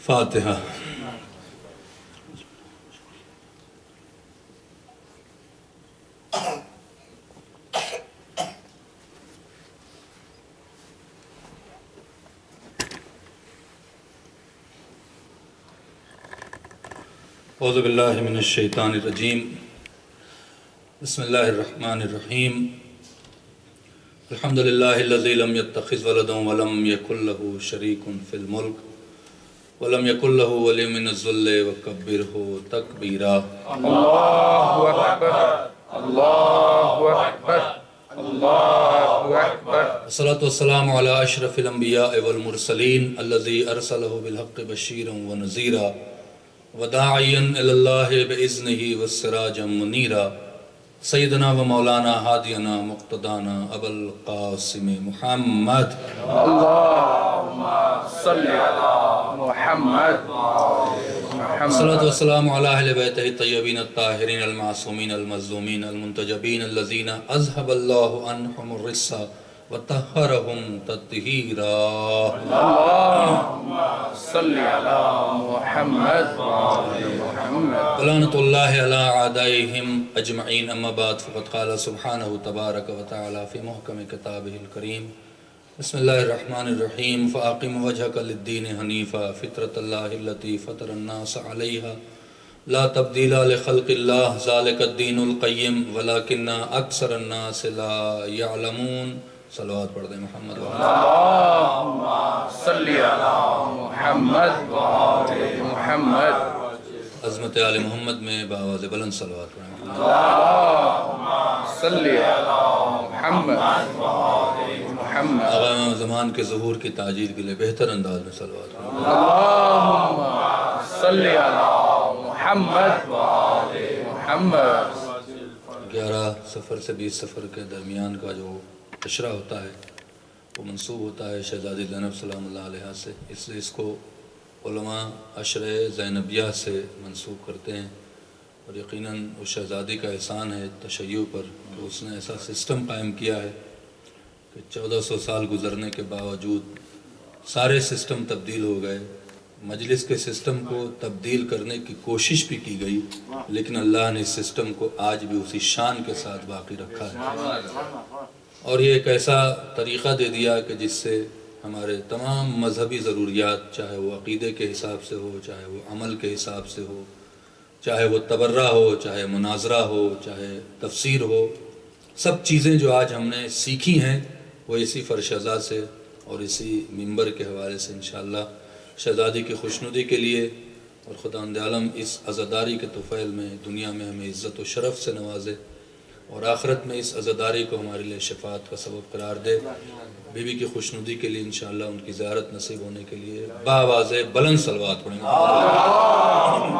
فاتحہ۔ اعوذ باللہ من الشیطان الرجیم، بسم اللہ الرحمن الرحیم۔ الحمدللہ الذی لم يتخذ ولدا ولم یکن له شریک فی الملک ولم یکن له ولی من الذل وکبرہ تکبیرا۔ اللہ اکبر، اللہ اکبر، اللہ اکبر۔ الصلاۃ والسلام علی اشرف الانبیاء والمرسلین الذی ارسلہ بالحق بشیرا ونذیرا وداعیا الی اللہ باذنہ وسراجا منیرا، سیدنا و مولانا ہادینا مقتدانا ابو القاسم محمد۔ اللہم صلی علی محمد۔ الصلاۃ والسلام علی اہل بیتہ الطیبین الطاہرین المعصومین المظلومین المنتجبین الذین اذهب اللہ عنہم الرجس وطہرہم تطہیرا۔ اللہم صلی علی محمد۔ ولعنۃ اللہ علی اعدائہم اجمعین، اما بعد فقد قال سبحانہ تبارک و تعالی فی محکم کتابہ الکریم، بسم اللہ الرحمن الرحیم۔ فاقم وجہک للدین حنیفا فطرۃ اللہ التی فطر الناس علیہا لا تبدیل لخلق اللہ ذالک الدین القیم ولکن اکثر الناس لا یعلمون۔ صلوات پڑھ دیں محمد و اللہم صلی علی محمد و آل محمد۔ عظمت آل محمد میں بآواز بلند صلوات پڑھیں۔ اللہم صلی علی محمد و آل محمد۔ آقا امام زمان کے ظہور کی تعجیل کے لئے بہتر انداز میں صلوات پڑھیں۔ اللہم صلی علی محمد و آل محمد۔ 11 سفر سے 20 سفر کے درمیان کا جو عشرہ ہوتا ہے وہ منسوب ہوتا ہے شہزادی زینب سلام اللہ علیہ سے، اس لیے اس کو علماء عشرہ زینبیہ سے منسوب کرتے ہیں، اور یقیناً اس شہزادی کا احسان ہے تشیع پر کہ اس نے ایسا سسٹم قائم کیا ہے کہ 1400 سال گزرنے کے باوجود سارے سسٹم تبدیل ہو گئے، مجلس کے سسٹم کو تبدیل کرنے کی کوشش بھی کی گئی، لیکن اللہ نے اس سسٹم کو آج بھی اسی شان کے ساتھ باقی رکھا ہے، اور یہ ایک ایسا طریقہ دے دیا کہ جس سے ہمارے تمام مذہبی ضروریات، چاہے وہ عقیدے کے حساب سے ہو، چاہے وہ عمل کے حساب سے ہو، چاہے وہ تبرہ ہو، چاہے مناظرہ ہو، چاہے تفسیر ہو، سب چیزیں جو آج ہم نے سیکھی ہیں وہ اسی فرشزہ سے اور اسی منبر کے حوالے سے انشاءاللہ شہزادی کی خوشنودی کے لیے، اور خداوند عالم اس عزاداری کے طفیل میں دنیا میں ہمیں عزت و شرف سے نوازے، اور آخرت میں اس عزاداری کو ہمارے لیے شفاعت کا سبب قرار دے۔ بی بی کی خوشنودی کے لیے انشاءاللہ ان کی زیارت نصیب ہونے کے لیے بآواز بلند صلوات پڑھیں گے۔ اللہم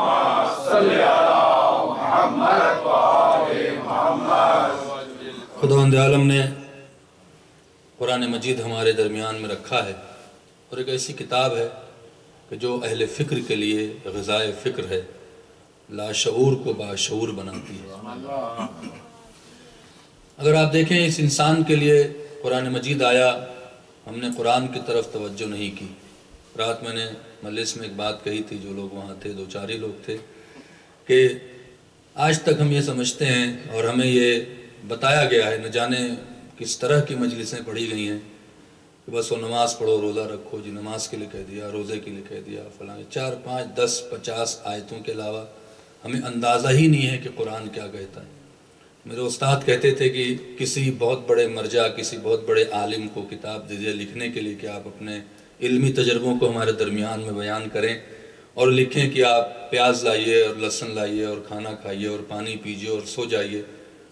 صلی علی محمد و آل محمد۔ خداوند عالم نے قرآن مجید ہمارے درمیان میں رکھا ہے، اور ایک ایسی کتاب ہے کہ جو اہل فکر کے لیے غذائے فکر ہے، لاشعور کو باشعور بناتی ہے۔ اگر آپ دیکھیں اس انسان کے لیے قرآن مجید آیا، ہم نے قرآن کی طرف توجہ نہیں کی۔ رات میں نے مجلس میں ایک بات کہی تھی، جو لوگ وہاں تھے 2-4 لوگ تھے، کہ آج تک ہم یہ سمجھتے ہیں اور ہمیں یہ بتایا گیا ہے، نہ جانے کس طرح کی مجلسیں پڑھی گئی ہیں، کہ بس وہ نماز پڑھو، روزہ رکھو، جی نماز کے لیے کہہ دیا، روزے کے لیے کہہ دیا، فلاں 4 5 10 50 آیتوں کے علاوہ ہمیں اندازہ ہی نہیں ہے کہ قرآن کیا کہتا ہے۔ میرے استاد کہتے تھے کہ کسی بہت بڑے مرجع، کسی بہت بڑے عالم کو کتاب دیجیے لکھنے کے لیے کہ آپ اپنے علمی تجربوں کو ہمارے درمیان میں بیان کریں اور لکھیں کہ آپ پیاز لائیے اور لہسن لائیے اور کھانا کھائیے اور پانی پیجیے اور سو جائیے،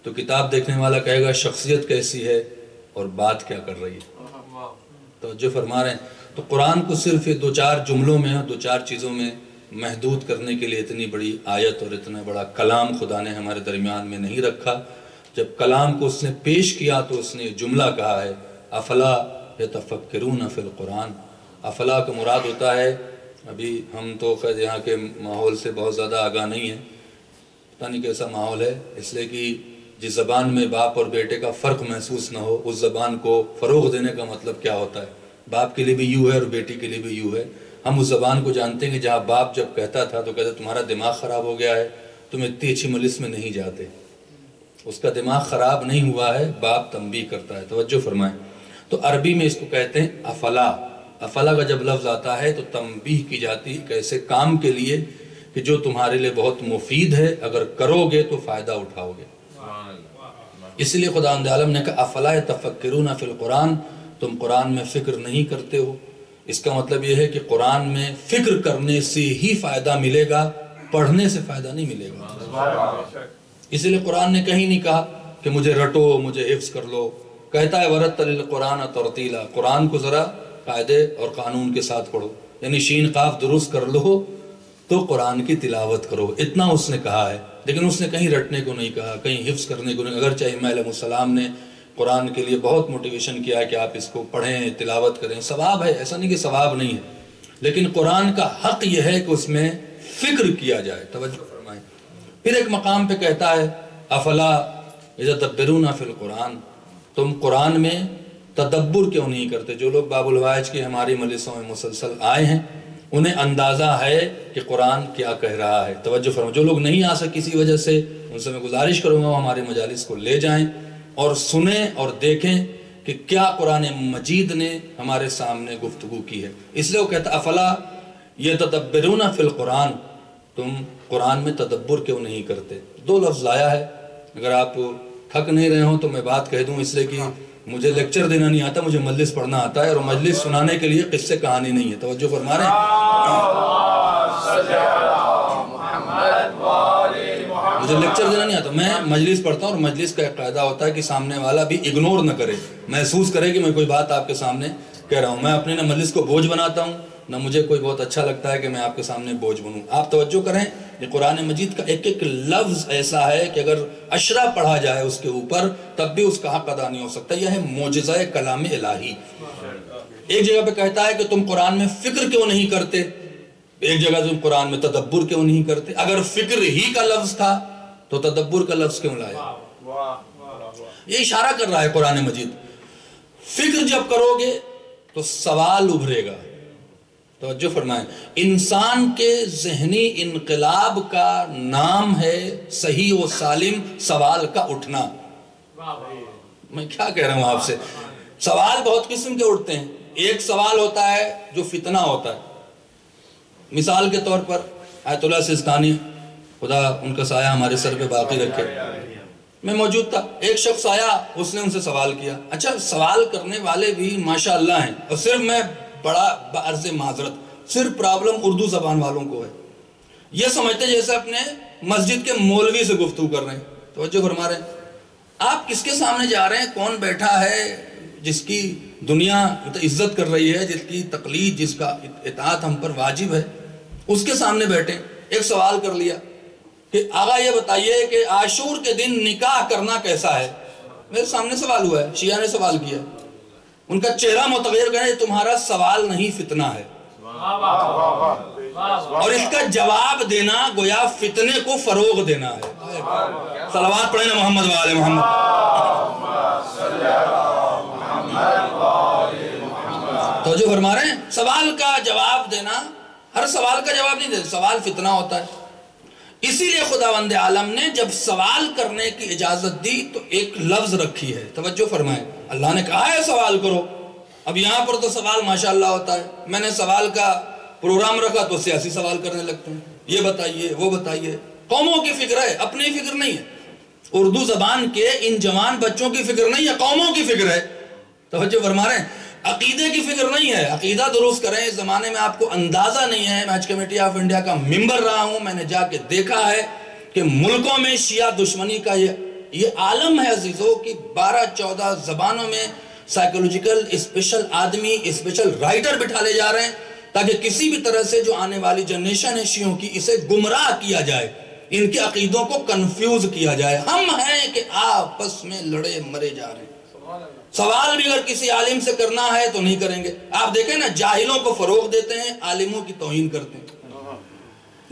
تو کتاب دیکھنے والا کہے گا شخصیت کیسی ہے اور بات کیا کر رہی ہے۔ توجہ فرما رہے ہیں؟ تو قرآن کو صرف یہ 2-4 جملوں میں اور 2-4 چیزوں میں محدود کرنے کے لیے اتنی بڑی آیت اور اتنا بڑا کلام خدا نے ہمارے درمیان میں نہیں رکھا۔ جب کلام کو اس نے پیش کیا تو اس نے یہ جملہ کہا ہے افلا یتفکرون فی القرآن۔ افلا کا مراد ہوتا ہے، ابھی ہم تو خیر یہاں کے ماحول سے بہت زیادہ آگاہ نہیں ہیں، پتہ نہیں کیسا ماحول ہے، اس لیے کہ جس زبان میں باپ اور بیٹے کا فرق محسوس نہ ہو اس زبان کو فروغ دینے کا مطلب کیا ہوتا ہے۔ باپ کے لیے بھی یوں ہے اور بیٹی کے لیے بھی یوں ہے۔ ہم اس زبان کو جانتے ہیں کہ جہاں باپ جب کہتا تھا تو کہتا تمہارا دماغ خراب ہو گیا ہے، تم اتنی اچھی مجلس میں نہیں جاتے۔ اس کا دماغ خراب نہیں ہوا ہے، باپ تنبیہ کرتا ہے۔ توجہ فرمائیں، تو عربی میں اس کو کہتے ہیں افلا۔ افلا کا جب لفظ آتا ہے تو تنبیہ کی جاتی ہے کیسے کام کے لیے کہ جو تمہارے لیے بہت مفید ہے، اگر کرو گے تو فائدہ اٹھاؤ گے۔ اس لیے خداوند عالم نے کہا افلا یتفکرون فی القرآن، تم قرآن میں فکر نہیں کرتے ہو۔ اس کا مطلب یہ ہے کہ قرآن میں فکر کرنے سے ہی فائدہ ملے گا، پڑھنے سے فائدہ نہیں ملے گا۔ اس لیے قرآن نے کہیں نہیں کہا کہ مجھے رٹو، مجھے حفظ کر لو۔ کہتا ہے ورتل القرآن ترتیلا، قرآن کو ذرا قاعدے اور قانون کے ساتھ پڑھو، یعنی شین قاف درست کر لو تو قرآن کی تلاوت کرو، اتنا اس نے کہا ہے۔ لیکن اس نے کہیں رٹنے کو نہیں کہا، کہیں حفظ کرنے کو نہیں، اگرچہ امام علیہ السلام نے قرآن کے لیے بہت موٹیویشن کیا ہے کہ آپ اس کو پڑھیں، تلاوت کریں، ثواب ہے، ایسا نہیں کہ ثواب نہیں ہے، لیکن قرآن کا حق یہ ہے کہ اس میں فکر کیا جائے۔ توجہ فرمائیں۔ پھر ایک مقام پہ کہتا ہے افلا یتدبرون فی القرآن، تم قرآن میں تدبر کیوں نہیں کرتے؟ جو لوگ باب الوائج کی ہماری مجلسوں میں مسلسل آئے ہیں انہیں اندازہ ہے کہ قرآن کیا کہہ رہا ہے۔ توجہ فرمائیں، جو لوگ نہیں آ سکے کسی وجہ سے ان سے میں گزارش کروں گا وہ ہمارے مجالس کو لے جائیں اور سنیں اور دیکھیں کہ کیا قرآن مجید نے ہمارے سامنے گفتگو کی ہے۔ اس لیے وہ کہتا افلا یتدبرون فی القرآن، تم قرآن میں تدبر کیوں نہیں کرتے؟ 2 لفظ لایا ہے، اگر آپ تھک نہیں رہے ہوں تو میں بات کہہ دوں، اس لیے کہ مجھے لیکچر دینا نہیں آتا، مجھے مجلس پڑھنا آتا ہے، اور مجلس سنانے کے لیے قصے کہانی نہیں ہے۔ توجہ فرما رہے ہیں؟ مجھے لیکچر دینا نہیں آتا، میں مجلس پڑھتا ہوں، اور مجلس کا ایک قاعدہ ہوتا ہے کہ سامنے والا بھی اگنور نہ کرے، محسوس کرے کہ میں کوئی بات آپ کے سامنے کہہ رہا ہوں۔ میں اپنے نہ مجلس کو بوجھ بناتا ہوں نہ مجھے کوئی بہت اچھا لگتا ہے کہ میں آپ کے سامنے بوجھ بنوں۔ آپ توجہ کریں، یہ قرآن مجید کا ایک ایک لفظ ایسا ہے کہ اگر عشرہ پڑھا جائے اس کے اوپر تب بھی اس کا حق ادا نہیں ہو سکتا۔ یہ ہے معجزہ کلام الہی۔ ایک جگہ پہ کہتا ہے کہ تم قرآن میں فکر کیوں نہیں کرتے، ایک جگہ تم قرآن میں تدبر کیوں نہیں کرتے۔ اگر فکر ہی کا لفظ تھا تو تدبر کا لفظ کیوں لایا؟ یہ اشارہ کر رہا ہے قرآن مجید، فکر جب کرو گے تو سوال ابھرے گا۔ توجہ فرمائیں، انسان کے ذہنی انقلاب کا نام ہے صحیح و سالم سوال کا اٹھنا۔ میں کیا کہہ رہا ہوں آپ سے، سوال بہت قسم کے اٹھتے ہیں۔ ایک سوال ہوتا ہے جو فتنہ ہوتا ہے، مثال کے طور پر آیت اللہ سیستانی خدا ان کا سایہ ہمارے سر پہ باقی رکھے، میں موجود تھا، ایک شخص آیا، اس نے ان سے سوال کیا۔ اچھا، سوال کرنے والے بھی ماشاءاللہ ہیں، اور صرف میں بڑا بعرض معذرت صرف پرابلم اردو زبان والوں کو ہے، یہ سمجھتے جیسے اپنے مسجد کے مولوی سے گفتگو کر رہے ہیں۔ توجہ فرما رہے ہیں، آپ کس کے سامنے جا رہے ہیں؟ کون بیٹھا ہے جس کی دنیا عزت کر رہی ہے، جس کی تقلید، جس کا اطاعت ہم پر واجب ہے، اس کے سامنے بیٹھے۔ ایک سوال کر لیا کہ آقا یہ بتائیے کہ عاشور کے دن نکاح کرنا کیسا ہے؟ میرے سامنے سوال ہوا ہے، شیعہ نے سوال کیا، ان کا چہرہ متغیر کریں، تمہارا سوال نہیں فتنہ ہے، اور اس کا جواب دینا گویا فتنے کو فروغ دینا ہے۔ صلوات پڑھیں نا محمد و آل محمد۔ توجہ فرما رہے ہیں، سوال کا جواب دینا، ہر سوال کا جواب نہیں دیتے، سوال فتنہ ہوتا ہے۔ اسی لیے خداوند عالم نے جب سوال کرنے کی اجازت دی تو ایک لفظ رکھی ہے، توجہ فرمائیں، اللہ نے کہا ہے سوال کرو۔ اب یہاں پر تو سوال ماشاءاللہ ہوتا ہے، میں نے سوال کا پروگرام رکھا تو سیاسی سوال کرنے لگتے ہیں، یہ بتائیے وہ بتائیے، قوموں کی فکر ہے، اپنی فکر نہیں ہے. اردو زبان کے ان جوان بچوں کی فکر نہیں ہے، قوموں کی فکر ہے. توجہ فرما رہے ہیں؟ عقیدے کی فکر نہیں ہے. عقیدہ درست کریں. اس زمانے میں آپ کو اندازہ نہیں ہے، میں حج کمیٹی آف انڈیا کا ممبر رہا ہوں، میں نے جا کے دیکھا ہے کہ ملکوں میں شیعہ دشمنی کا یہ عالم ہے عزیزوں کہ 12-14 زبانوں میں سائیکولوجیکل اسپیشل آدمی، اسپیشل رائٹر بٹھا لے جا رہے ہیں تاکہ کسی بھی طرح سے جو آنے والی جنریشن ہے شیعوں کی، اسے گمراہ کیا جائے، ان کے عقیدوں کو کنفیوز کیا جائے. ہم ہیں کہ آپس میں لڑے مرے جا رہے ہیں. سوال بھی اگر کسی عالم سے کرنا ہے تو نہیں کریں گے. آپ دیکھیں نا، جاہلوں کو فروغ دیتے ہیں، عالموں کی توہین کرتے ہیں.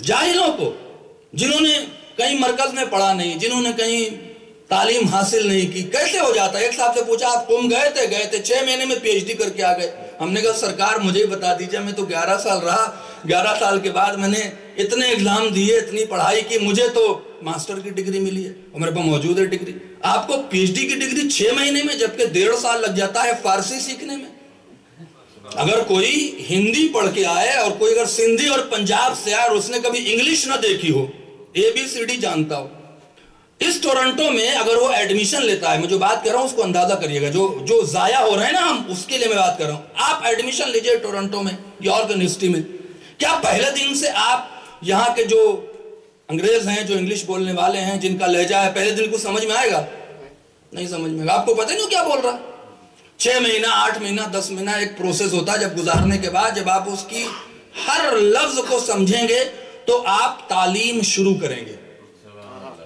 جاہلوں کو، جنہوں نے کہیں مرکز میں پڑھا نہیں، جنہوں نے کہیں تعلیم حاصل نہیں کی، کیسے ہو جاتا ہے؟ ایک صاحب سے پوچھا آپ قم گئے تھے 6 مہینے میں پی ایچ ڈی کر کے آ گئے. ہم نے کہا سرکار مجھے بتا دیجئے، میں تو 11 سال رہا، 11 سال کے بعد میں نے اتنے ایگزام دیے، اتنی پڑھائی کی، مجھے تو ماسٹر کی ڈگری ملی ہے اور میرے پاس موجود ہے ڈگری. آپ کو پی ایچ ڈی کی ڈگری 6 مہینے میں، جبکہ 1.5 سال لگ جاتا ہے فارسی سیکھنے میں. اگر کوئی ہندی پڑھ کے آئے اور کوئی اگر سندھی اور پنجاب سے آئے اور اس نے کبھی انگلش نہ دیکھی ہو، ABCD جانتا ہو، اس ٹورنٹو میں اگر وہ ایڈمیشن لیتا ہے، میں جو بات کر رہا ہوں اس کو اندازہ کریے گا، جو ضائع ہو رہے ہیں نا ہم، اس کے لیے میں بات کر رہا ہوں. آپ ایڈمیشن لیجئے ٹورنٹو میں، یارک یونیورسٹی میں. کیا پہلے دن سے آپ یہاں کے جو انگریز ہیں، جو انگلش بولنے والے ہیں، جن کا لہجہ ہے، پہلے دن کو سمجھ میں آئے گا؟ نہیں سمجھ میں آئے گا. آپ کو پتہ نہیں کیا بول رہا؟ 6 مہینہ 8 مہینہ 10 مہینہ ایک پروسیس ہوتا ہے. جب گزارنے کے بعد جب آپ اس کی ہر لفظ کو سمجھیں گے تو آپ تعلیم شروع کریں گے.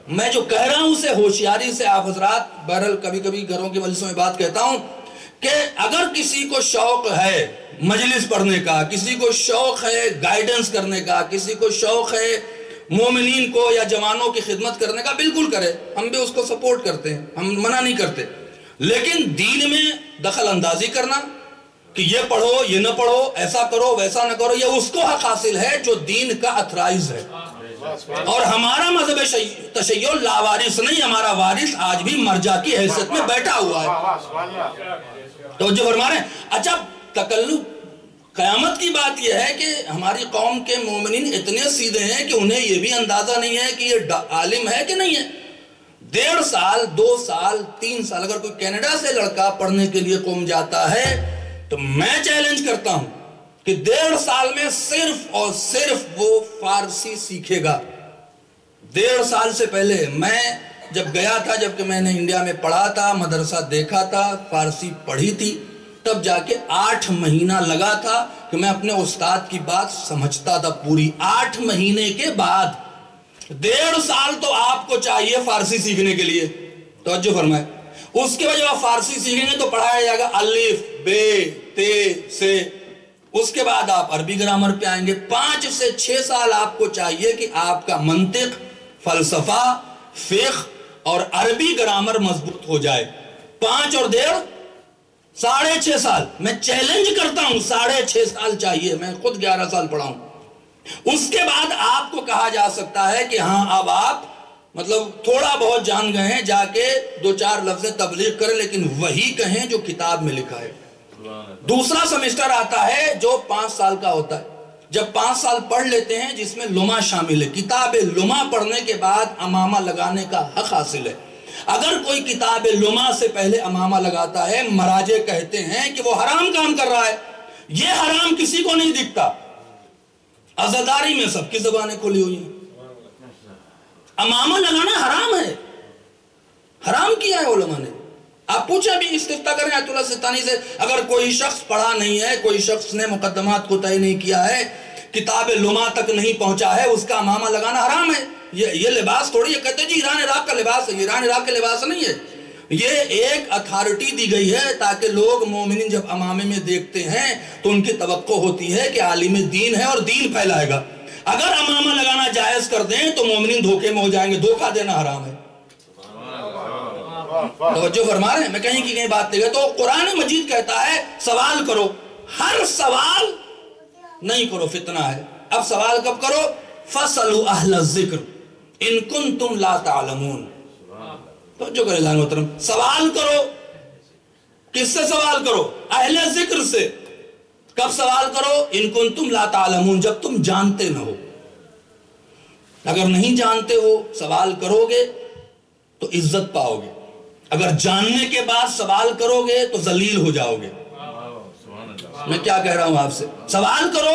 میں جو کہہ رہا ہوں اسے ہوشیاری سے آپ حضرات، بہرحال کبھی کبھی گھروں کی مجلسوں میں بات کہتا ہوں کہ اگر کسی کو شوق ہے مجلس پڑھنے کا، کسی کو شوق ہے گائیڈنس کرنے کا، کسی کو شوق ہے مومنین کو یا جوانوں کی خدمت کرنے کا، بالکل کرے. ہم بھی اس کو سپورٹ کرتے ہیں، ہم منع نہیں کرتے. لیکن دین میں دخل اندازی کرنا کہ یہ پڑھو یہ نہ پڑھو، ایسا کرو ویسا نہ کرو، یہ اس کو حق حاصل ہے جو دین کا اتھرائز ہے. اور ہمارا مذہب تشیع لاوارث نہیں، ہمارا وارث آج بھی مرجع کی حیثیت میں بیٹھا ہوا ہے. توجہ فرما رہے ہیں؟ اچھا، تکلف قیامت کی بات یہ ہے کہ ہماری قوم کے مومنین اتنے سیدھے ہیں کہ انہیں یہ بھی اندازہ نہیں ہے کہ یہ عالم ہے کہ نہیں ہے. 1.5 سال 2 سال 3 سال اگر کوئی کینیڈا سے لڑکا پڑھنے کے لیے قوم جاتا ہے تو میں چیلنج کرتا ہوں کہ 1.5 سال میں صرف اور صرف وہ فارسی سیکھے گا. 1.5 سال سے پہلے میں جب گیا تھا، جبکہ میں نے انڈیا میں پڑھا تھا، مدرسہ دیکھا تھا، فارسی پڑھی تھی، تب جا کے 8 مہینہ لگا تھا کہ میں اپنے استاد کی بات سمجھتا تھا پوری. 8 مہینے کے بعد 1.5 سال تو آپ کو چاہیے فارسی سیکھنے کے لیے. توجہ فرمائے. اس کے بعد جب آپ فارسی سیکھیں گے تو پڑھایا جائے گا الف بے تے سے. اس کے بعد آپ عربی گرامر پہ آئیں گے. 5 سے 6 سال آپ کو چاہیے کہ آپ کا منطق، فلسفہ، فقہ اور عربی گرامر مضبوط ہو جائے. 5 اور 1.5 6.5 سال. میں چیلنج کرتا ہوں 6.5 سال چاہیے. میں خود 11 سال پڑھا ہوں. اس کے بعد آپ کو کہا جا سکتا ہے کہ ہاں اب آپ مطلب تھوڑا بہت جان گئے ہیں، جا کے 2-4 لفظ تبلیغ کریں، لیکن وہی کہیں جو کتاب میں لکھا ہے. دوسرا سمیسٹر آتا ہے جو 5 سال کا ہوتا ہے. جب 5 سال پڑھ لیتے ہیں جس میں لمحہ شامل ہے، کتاب لمحہ پڑھنے کے بعد امامہ لگانے کا حق حاصل ہے. اگر کوئی کتاب لمحہ سے پہلے امامہ لگاتا ہے، مراجع کہتے ہیں کہ وہ حرام کام کر رہا ہے. یہ حرام کسی کو نہیں دکھتا. عزاداری میں سب کی زبانیں کھلی ہوئی ہیں. امامہ لگانا حرام ہے، حرام کیا ہے علماء نے. آپ پوچھا بھی استفتاء کریں آیت اللہ ستانی سے، اگر کوئی شخص پڑھا نہیں ہے، کوئی شخص نے مقدمات کو طے نہیں کیا ہے، کتاب لمحہ تک نہیں پہنچا ہے، اس کا امامہ لگانا حرام ہے. یہ لباس تھوڑی ہے. کہتے جی ایران عراق کا لباس ہے. ایران عراق کا لباس نہیں ہے. یہ ایک اتھارٹی دی گئی ہے تاکہ لوگ مومنین جب امامے میں دیکھتے ہیں تو ان کی توقع ہوتی ہے کہ عالم دین ہے اور دین پھیلائے گا. اگر امامہ لگانا جائز کر دیں تو مومنین دھوکے میں ہو جائیں گے. دھوکہ دینا حرام ہے. توجہ فرما رہے ہیں؟ میں کہیں کی کہیں بات نہیں ہے. تو قرآن مجید کہتا ہے سوال کرو. ہر سوال نہیں کرو، فتنہ ہے. اب سوال کب کرو؟ فَاسْأَلُوا أَهْلَ الذِّكْرِ إِن كُنتُمْ لَا تَعْلَمُونَ. توجہ کرے لائن محترم. سوال کرو. کس سے سوال کرو؟ اہل ذکر سے. کب سوال کرو؟ ان کنتم لا تعلمون، جب تم جانتے نہ ہو. اگر نہیں جانتے ہو سوال کرو گے تو عزت پاؤ گے، اگر جاننے کے بعد سوال کرو گے تو ذلیل ہو جاؤ گے۔ میں کیا کہہ رہا ہوں آپ سے؟ سوال کرو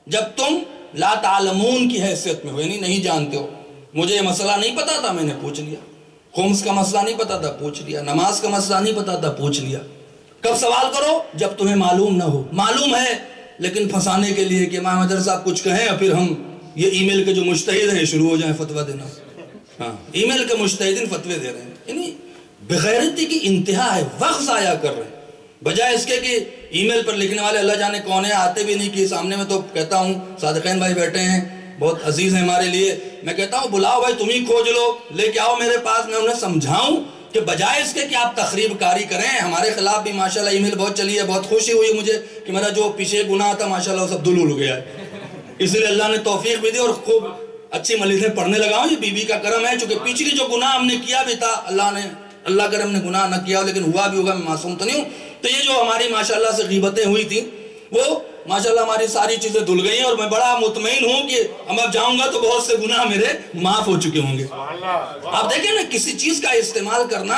جب تم لا تعلمون کی حیثیت میں ہو، یعنی نہیں جانتے ہو۔ مجھے یہ مسئلہ نہیں پتا تھا، میں نے پوچھ لیا۔ خمس کا مسئلہ نہیں پتا تھا، پوچھ لیا۔ نماز کا مسئلہ نہیں پتا تھا، پوچھ لیا۔ کب سوال کرو؟ جب تمہیں معلوم نہ ہو۔ معلوم ہے لیکن پھنسانے کے لیے کہ امام حیدر صاحب کچھ کہیں اور پھر ہم یہ ای میل کے جو مجتہد ہیں شروع ہو جائیں فتویٰ دینا۔ ہاں، ای میل کے مجتہدین فتوے دے رہے ہیں، یعنی بغیرتی کی انتہا ہے، وقت ضائع کر رہے ہیں۔ بجائے اس کے کہ ای میل پر لکھنے والے اللہ جانے کون ہیں، آتے بھی نہیں کہ سامنے میں تو کہتا ہوں صادقین بھائی بیٹھے ہیں، بہت عزیز ہیں ہمارے لیے، میں کہتا ہوں بلاؤ بھائی، تم ہی کھوج لو، لے کے آؤ میرے پاس، میں انہیں سمجھاؤں کہ بجائے اس کے کہ آپ تخریب کاری کریں۔ ہمارے خلاف بھی ماشاءاللہ ای میل بہت چلی ہے، بہت خوشی ہوئی مجھے کہ میرا جو پیچھے گناہ تھا ماشاءاللہ وہ سب دھل ہو گیا ہے، اس لیے اللہ نے توفیق بھی دی اور خوب اچھی مجلسیں پڑھنے لگا ہوں۔ یہ بی بی کا کرم ہے، چونکہ پچھلی جو گناہ ہم نے کیا بھی تھا اللہ کرے ہم نے گناہ نہ کیا لیکن ہوا بھی ہوگا، میں معصوم تو نہیں ہوں۔ تو یہ جو ہماری ماشاءاللہ سے غیبتیں ہوئی تھیں وہ ماشاءاللہ ہماری ساری چیزیں دھل گئی ہیں، اور میں بڑا مطمئن ہوں کہ اب جاؤں گا تو بہت سے گناہ میرے معاف ہو چکے ہوں گے۔ آپ دیکھیں نا، کسی چیز کا استعمال کرنا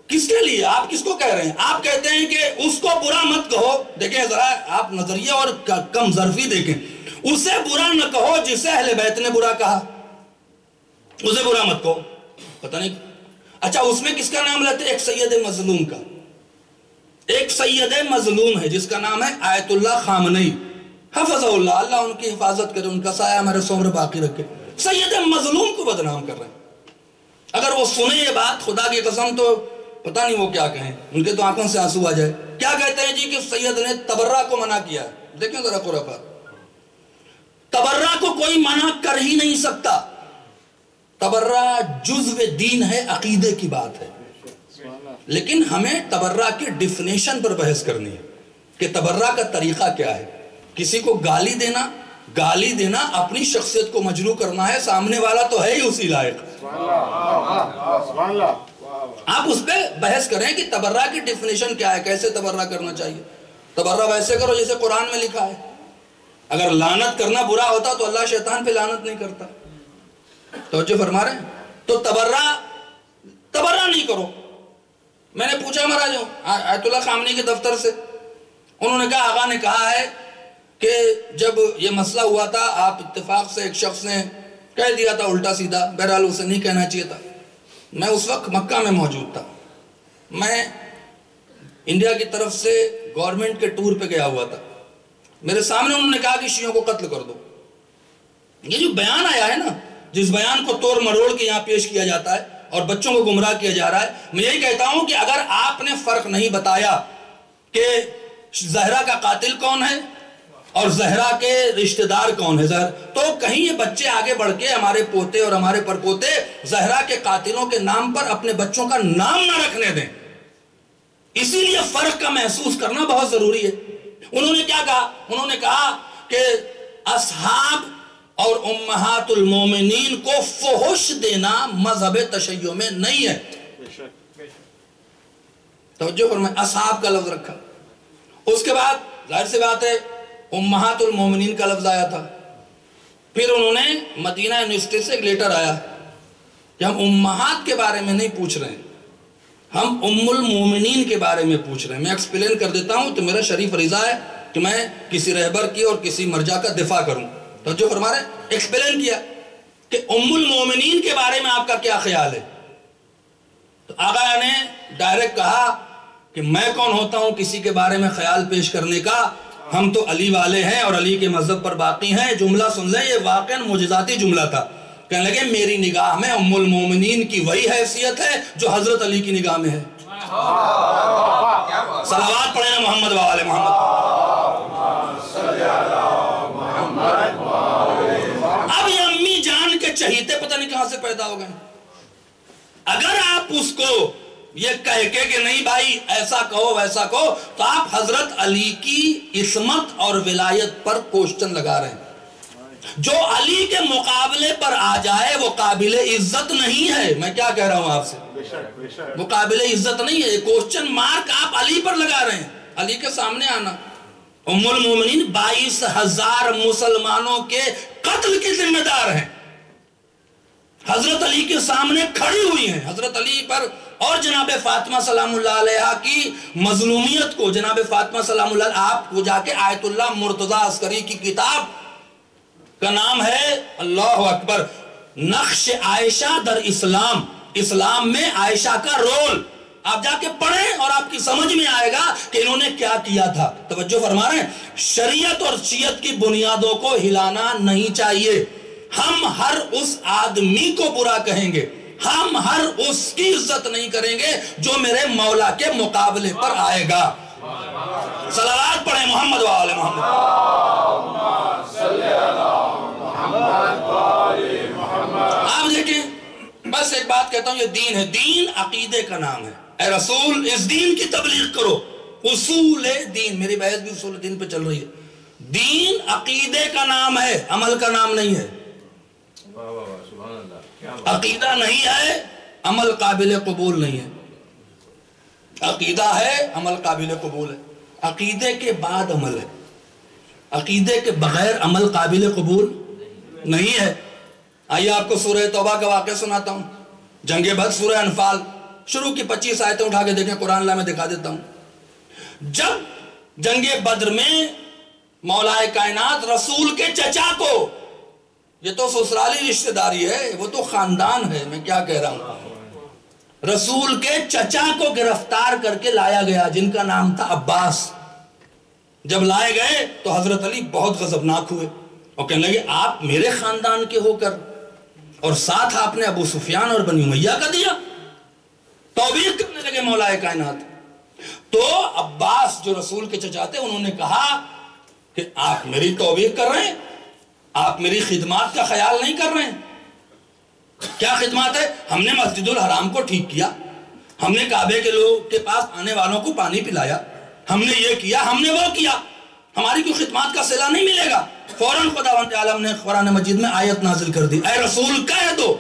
کس کے لیے؟ آپ کس کو کہہ رہے ہیں؟ آپ کہتے ہیں کہ اس کو برا مت کہو۔ دیکھیں ذرا آپ نظریہ اور کم ظرفی دیکھیں۔ اسے برا نہ کہو جسے اہل بیت نے برا کہا، اسے برا مت کہو۔ پتہ نہیں، اچھا اس میں کس کا نام لیتے ہیں؟ ایک سید مظلوم کا، ایک سید مظلوم ہے جس کا نام ہے آیت اللہ خامنئی، حفظہ اللہ، اللہ ان کی حفاظت کرے، ان کا سایہ ہمارے عمر باقی رکھے۔ سید مظلوم کو بدنام کر رہے ہیں۔ اگر وہ سنے یہ بات خدا کی قسم تو پتہ نہیں وہ کیا کہیں، ان کے تو آنکھوں سے آنسو آ جائے۔ کیا کہتے ہیں جی کہ سید نے تبرہ کو منع کیا ہے۔ دیکھیں ذرا خرافات، تبرہ کو کوئی منع کر ہی نہیں سکتا۔ تبرہ جزو دین ہے، عقیدے کی بات ہے، لیکن ہمیں تبرہ کی ڈیفینیشن پر بحث کرنی ہے کہ تبرہ کا طریقہ کیا ہے۔ کسی کو گالی دینا اپنی شخصیت کو مجروح کرنا ہے، سامنے والا تو ہے ہی اسی لائق۔ آپ اس پہ بحث کریں کہ تبرہ کی ڈیفینیشن کیا ہے، کیسے تبرہ کرنا چاہیے۔ تبرہ ویسے کرو جیسے قرآن میں لکھا ہے۔ اگر لعنت کرنا برا ہوتا تو اللہ شیطان پہ لعنت نہیں کرتا۔ توجہ فرما رہے ہیں؟ تو تبرہ نہیں کرو۔ میں نے پوچھا مہاراج آیت اللہ خامنئی کے دفتر سے، انہوں نے کہا آقا نے کہا ہے کہ جب یہ مسئلہ ہوا تھا آپ اتفاق سے ایک شخص نے کہہ دیا تھا الٹا سیدھا، بہرحال اسے نہیں کہنا چاہیے تھا۔ میں اس وقت مکہ میں موجود تھا، میں انڈیا کی طرف سے گورنمنٹ کے ٹور پہ گیا ہوا تھا۔ میرے سامنے انہوں نے کہا کہ شیعوں کو قتل کر دو۔ یہ جو بیان آیا ہے نا، جس بیان کو توڑ مروڑ کے یہاں پیش کیا جاتا ہے اور بچوں کو گمراہ کیا جا رہا ہے، میں یہی کہتا ہوں کہ اگر آپ نے فرق نہیں بتایا کہ زہرا کا قاتل کون ہے اور زہرا کے رشتہ دار کون ہے، تو کہیں یہ بچے آگے بڑھ کے ہمارے پوتے اور ہمارے پرپوتے زہرا کے قاتلوں کے نام پر اپنے بچوں کا نام نہ رکھنے دیں۔ اسی لیے فرق کا محسوس کرنا بہت ضروری ہے۔ انہوں نے کیا کہا؟ انہوں نے کہا کہ اصحاب اور امہات المومنین کو فحش دینا مذہب تشیع میں نہیں ہے۔ توجہ فرمائیں، اصحاب کا لفظ رکھا۔ اس کے بعد ظاہر سی بات ہے امہات المومنین کا لفظ آیا تھا۔ پھر انہوں نے مدینہ یونیورسٹی سے ایک لیٹر آیا کہ ہم امہات کے بارے میں نہیں پوچھ رہے ہیں، ہم ام المومنین کے بارے میں پوچھ رہے ہیں۔ میں ایکسپلین کر دیتا ہوں تو میرا شریف فریضہ ہے کہ میں کسی رہبر کی اور کسی مرجع کا دفاع کروں۔ تو جو فرما رہے ہیں، ایکسپلین کیا کہ ام المومنین کے بارے میں آپ کا کیا خیال ہے؟ تو آقا نے ڈائریکٹ کہا کہ میں کون ہوتا ہوں کسی کے بارے میں خیال پیش کرنے کا، ہم تو علی والے ہیں اور علی کے مذہب پر باقی ہیں۔ جملہ سن لیں، یہ واقعاً معجزاتی جملہ تھا۔ کہنے لگے میری نگاہ میں ام المومنین کی وہی حیثیت ہے جو حضرت علی کی نگاہ میں ہے۔ صلوات پڑھیں نا محمد و آل محمد۔ اب یہ امی جان کے چہیتے پتہ نہیں کہاں سے پیدا ہو گئے۔ اگر آپ اس کو یہ کہہ کے کہ نہیں بھائی ایسا کہو ویسا کہو، تو آپ حضرت علی کی عصمت اور ولایت پر کوشچن لگا رہے ہیں۔ جو علی کے مقابلے پر آ جائے وہ قابل عزت نہیں ہے۔ میں کیا کہہ رہا ہوں آپ سے؟ وہ قابل عزت نہیں ہے۔ یہ کوشچن مارک آپ علی پر لگا رہے ہیں، علی کے سامنے آنا۔ ام المومنین 22,000 مسلمانوں کے قتل کی ذمہ دار ہیں۔ حضرت علی کے سامنے کھڑی ہوئی ہیں. حضرت علی پر اور جناب فاطمہ سلام اللہ علیہ کی مظلومیت کو جناب فاطمہ سلام اللہ علیہ آپ کو جا کے آیت اللہ مرتضی عسکری کی کتاب کا نام ہے اللہ اکبر نقش عائشہ در اسلام، اسلام میں عائشہ کا رول، آپ جا کے پڑھیں اور آپ کی سمجھ میں آئے گا کہ انہوں نے کیا کیا تھا. توجہ فرما رہے ہیں. شریعت اور شیعت کی بنیادوں کو ہلانا نہیں چاہیے. ہم ہر اس آدمی کو برا کہیں گے، ہم ہر اس کی عزت نہیں کریں گے جو میرے مولا کے مقابلے پر آئے گا. صلوات پڑھیں محمد و آل محمد. آپ دیکھیں، بس ایک بات کہتا ہوں، یہ دین ہے، دین عقیدے کا نام ہے. اے رسول اس دین کی تبلیغ کرو. اصول دین، میری بحث بھی اصول دین پہ چل رہی ہے. دین عقیدے کا نام ہے، عمل کا نام نہیں ہے. عقیدہ نہیں ہے، عمل قابل قبول نہیں ہے. عقیدہ ہے، عمل قابل قبول ہے. عقیدے کے بعد عمل ہے، عقیدے کے بغیر عمل قابل قبول نہیں ہے. آئیے آپ کو سورہ توبہ کا واقعہ سناتا ہوں. جنگ بدر، سورہ انفال شروع کی 25 آیتیں اٹھا کے دیکھیں، قرآن اللہ میں دکھا دیتا ہوں. جب جنگ بدر میں مولا کائنات رسول کے چچا کو، یہ تو سسرالی رشتہ داری ہے، وہ تو خاندان ہے، میں کیا کہہ رہا ہوں، رسول کے چچا کو گرفتار کر کے لایا گیا جن کا نام تھا عباس. جب لائے گئے تو حضرت علی بہت غضبناک ہوئے اور کہنے لگے آپ میرے خاندان کے ہو کر اور ساتھ آپ نے ابو سفیان اور بنی امیہ کا دیا. توبیخ کرنے لگے مولا کائنات. تو عباس جو رسول کے چچا تھے انہوں نے کہا کہ آپ میری توبیخ کر رہے ہیں، آپ میری خدمات کا خیال نہیں کر رہے ہیں. کیا خدمات ہے؟ ہم نے مسجد الحرام کو ٹھیک کیا، ہم نے کعبے کے لوگ کے پاس آنے والوں کو پانی پلایا، ہم نے یہ کیا، ہم نے وہ کیا، ہماری کوئی خدمات کا صلہ نہیں ملے گا. فوراً خداوند عالم نے قرآن مجید میں آیت نازل کر دی، اے رسول کہہ دو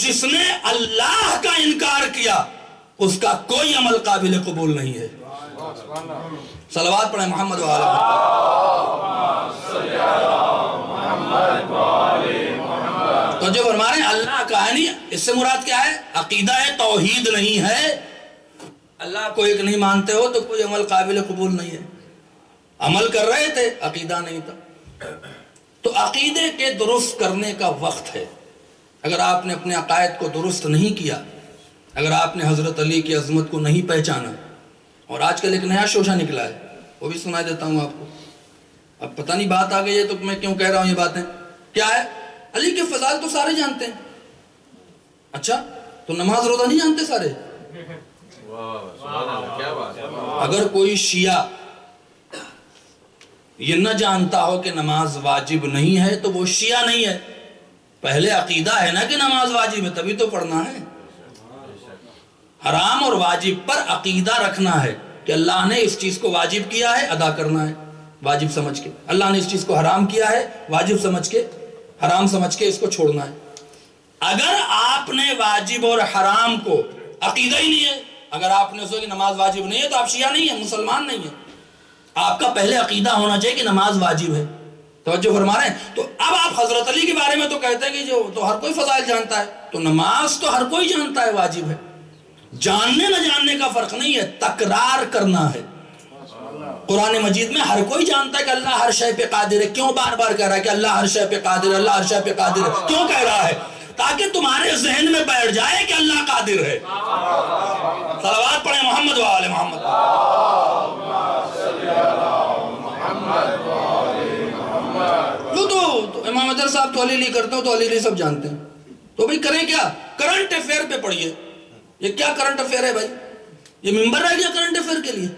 جس نے اللہ کا انکار کیا اس کا کوئی عمل قابل قبول نہیں ہے. صلوات پڑھیں محمد و آل محمد. تو جو فرما رہے ہیں اللہ کا ہے نہیں، اس سے مراد کیا ہے؟ عقیدہ ہے، توحید نہیں ہے. اللہ کو ایک نہیں مانتے ہو تو کوئی عمل قابل قبول نہیں ہے. عمل کر رہے تھے، عقیدہ نہیں تھا. تو عقیدے کے درست کرنے کا وقت ہے. اگر آپ نے اپنے عقائد کو درست نہیں کیا، اگر آپ نے حضرت علی کی عظمت کو نہیں پہچانا، اور آج کل ایک نیا شوشہ نکلا ہے، وہ بھی سنا دیتا ہوں آپ کو. اب پتہ نہیں بات آ گئی ہے تو میں کیوں کہہ رہا ہوں یہ باتیں. کیا ہے؟ علی کے فضائل تو سارے جانتے ہیں. اچھا تو نماز روزہ نہیں جانتے سارے؟ اگر کوئی شیعہ یہ نہ جانتا ہو کہ نماز واجب نہیں ہے تو وہ شیعہ نہیں ہے. پہلے عقیدہ ہے نا کہ نماز واجب ہے، تبھی تو پڑھنا ہے. حرام اور واجب پر عقیدہ رکھنا ہے کہ اللہ نے اس چیز کو واجب کیا ہے، ادا کرنا ہے واجب سمجھ کے. اللہ نے اس چیز کو حرام کیا ہے، واجب سمجھ کے، حرام سمجھ کے اس کو چھوڑنا ہے. اگر آپ نے واجب اور حرام کو عقیدہ ہی نہیں ہے، اگر آپ نے سوچا کہ نماز واجب نہیں ہے تو آپ شیعہ نہیں ہیں، مسلمان نہیں ہیں. آپ کا پہلے عقیدہ ہونا چاہیے کہ نماز واجب ہے. توجہ فرما رہے ہیں. تو اب آپ حضرت علی کے بارے میں تو کہتے ہیں کہ جو تو ہر کوئی فضائل جانتا ہے، تو نماز تو ہر کوئی جانتا ہے واجب ہے. جاننے نہ جاننے کا فرق نہیں ہے، تکرار کرنا ہے. قرآن مجید میں ہر کوئی جانتا ہے کہ اللہ ہر شے پہ قادر ہے. کیوں بار بار کہہ رہا ہے کہ اللہ ہر شے پہ قادر ہے، اللہ ہر شے پہ قادر ہے؟ کیوں کہہ رہا ہے؟ تاکہ تمہارے ذہن میں بیٹھ جائے کہ اللہ قادر ہے. صلوات پڑھیں محمد و آل محمد. تو امام ادر صاحب تو علی علی کرتے ہو تو علی علی سب جانتے ہیں. تو بھئی کریں کیا؟ کرنٹ افیئر پہ پڑھیے. یہ کیا کرنٹ افیئر ہے بھائی؟ یہ ممبر رہ گیا کرنٹ افیئر کے لیے؟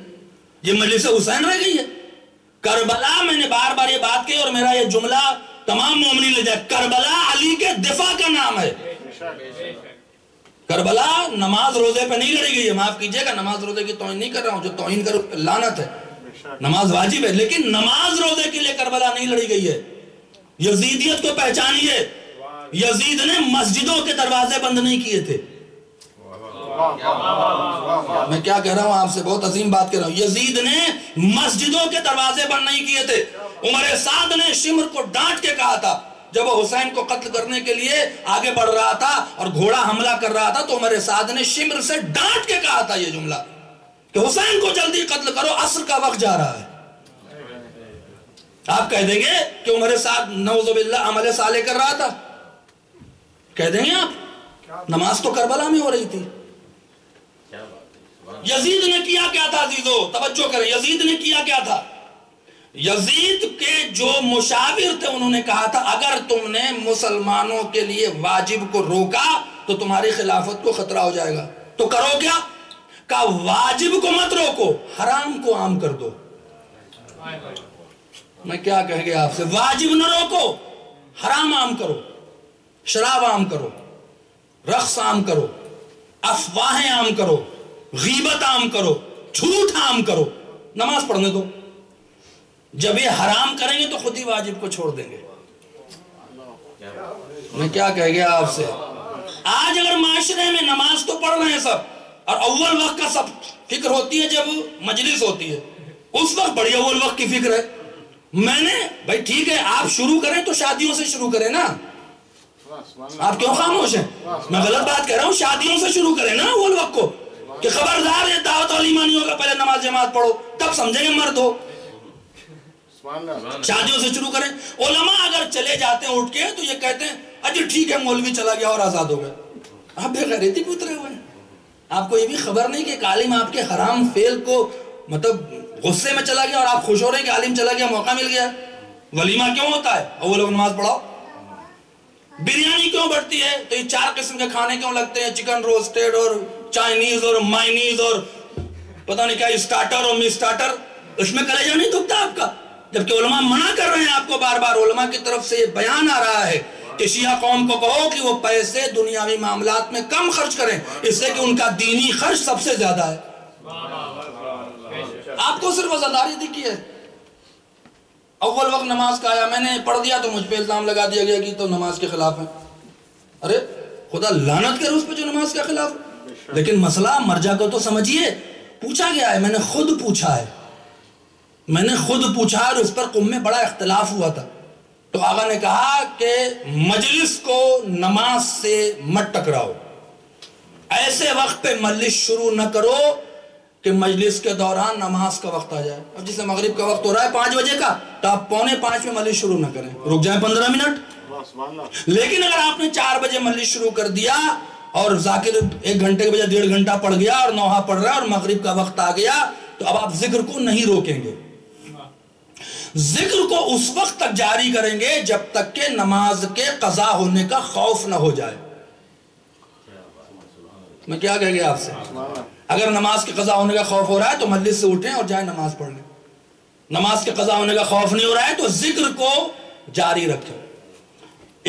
یہ مجلس حسین رہ گئی ہے؟ کربلا، میں نے بار بار یہ بات کی اور میرا یہ جملہ تمام مومنین لے جائے، کربلا علی کے دفاع کا نام ہے. کربلا نماز روزے پہ نہیں لڑی گئی ہے. معاف کیجئے گا، نماز روزے کی توہین نہیں کر رہا ہوں، جو توہین کرو لعنت ہے. نماز واجب ہے، لیکن نماز روزے کے لیے کربلا نہیں لڑی گئی ہے. یزیدیت کو پہچانیے، یزید نے مسجدوں کے دروازے بند نہیں کیے تھے. میں کیا کہہ رہا ہوں آپ سے؟ بہت عظیم بات کہہ رہا ہوں. یزید نے مسجدوں کے دروازے بند نہیں کیے تھے. عمر سعد نے شمر کو ڈانٹ کے کہا تھا جب وہ حسین کو قتل کرنے کے لیے آگے بڑھ رہا تھا اور گھوڑا حملہ کر رہا تھا تو عمر سعد نے شمر سے ڈانٹ کے کہا تھا یہ جملہ کہ حسین کو جلدی قتل کرو، عصر کا وقت جا رہا ہے۔ آپ کہہ دیں گے کہ عمر سعد نعوذ باللہ عمل صالح کر رہا تھا؟ کہہ دیں گے آپ؟ نماز تو کربلا میں ہو رہی تھی۔ یزید نے کیا کیا تھا عزیزو؟ توجہ کریں، یزید نے کیا کیا تھا؟ یزید کے جو مشاور تھے انہوں نے کہا تھا اگر تم نے مسلمانوں کے لیے واجب کو روکا تو تمہاری خلافت کو خطرہ ہو جائے گا، تو کرو کیا؟ کہا واجب کو مت روکو، حرام کو عام کر دو۔ میں کیا کہہ گیا آپ سے؟ واجب نہ روکو، حرام عام کرو، شراب عام کرو، رقص عام کرو، افواہیں عام کرو، غیبت عام کرو، جھوٹ عام کرو، نماز پڑھنے دو۔ جب یہ حرام کریں گے تو خود ہی واجب کو چھوڑ دیں گے۔ میں کیا کہہ گیا آپ سے؟ آج اگر معاشرے میں نماز تو پڑھ رہے ہیں سب، اور اول وقت کا سب فکر ہوتی ہے جب مجلس ہوتی ہے، اس وقت بڑی اول وقت کی فکر ہے۔ میں نے بھائی ٹھیک ہے آپ شروع کریں تو شادیوں سے شروع کریں نا، آپ کیوں خاموش ہیں؟ میں غلط بات کہہ رہا ہوں، شادیوں سے شروع کریں نا اول وقت کو، کہ خبردار یہ دعوت ولیمہ نہیں ہوگا، پہلے نماز جماعت پڑھو تب سمجھیں گے مرد ہو۔ شادیوں سے شروع کریں۔ علماء اگر چلے جاتے ہیں اٹھ کے تو یہ کہتے ہیں اجی ٹھیک ہے مولوی چلا گیا اور آزاد ہو گئے۔ آپ بے غیرتی پہ اترے ہوئے ہیں، آپ کو یہ بھی خبر نہیں کہ ایک عالم آپ کے حرام فعل کو مطلب غصے میں چلا گیا اور آپ خوش ہو رہے ہیں کہ عالم چلا گیا، موقع مل گیا۔ ولیمہ کیوں ہوتا ہے؟ اول وقت نماز پڑھاؤ۔ بریانی کیوں بڑھتی ہے؟ تو یہ 4 قسم کے کھانے کیوں لگتے ہیں؟ چکن روسٹیڈ اور چائنیز اور مائنیز اور پتہ نہیں کیا اسٹارٹر اور مسٹارٹر، اس میں کلیجہ نہیں دکھتا آپ کا؟ جبکہ علماء منع کر رہے ہیں آپ کو، بار بار علماء کی طرف سے یہ بیان آ رہا ہے کہ شیعہ قوم کو کہو کہ وہ پیسے دنیاوی معاملات میں کم خرچ کریں، اس سے کہ ان کا دینی خرچ سب سے زیادہ ہے۔ آپ کو صرف عزاداری دکھی ہے۔ اول وقت نماز کا آیا، میں نے پڑھ دیا تو مجھ پہ الزام لگا دیا گیا کہ تو نماز کے خلاف ہے۔ ارے خدا لعنت کرے اس پہ جو نماز کے خلاف ہے۔ لیکن مسئلہ مرجع کو تو سمجھیے، پوچھا گیا ہے، میں نے خود پوچھا ہے، میں نے خود پوچھا اور اس پر قوم میں بڑا اختلاف ہوا تھا۔ تو آقا نے کہا کہ مجلس کو نماز سے مت ٹکراؤ، ایسے وقت پہ مجلس شروع نہ کرو کہ مجلس کے دوران نماز کا وقت آ جائے۔ اب جسے مغرب کا وقت ہو رہا ہے 5 بجے کا، تو آپ 4:45 میں مجلس شروع نہ کریں، رک جائیں 15 منٹ۔ لیکن اگر آپ نے 4 بجے مجلس شروع کر دیا اور ذاکر 1 گھنٹے کے بجائے 1.5 گھنٹہ پڑھ گیا اور نوحہ پڑھ رہا ہے اور مغرب کا وقت آ گیا، تو اب آپ ذکر کو نہیں روکیں گے، ذکر کو اس وقت تک جاری کریں گے جب تک کہ نماز کے قضا ہونے کا خوف نہ ہو جائے۔ میں کیا کہہ گیا آپ سے؟ اگر نماز کے قضا ہونے کا خوف ہو رہا ہے تو مجلس سے اٹھیں اور جائیں نماز پڑھ لیں۔ نماز کے قضا ہونے کا خوف نہیں ہو رہا ہے تو ذکر کو جاری رکھیں۔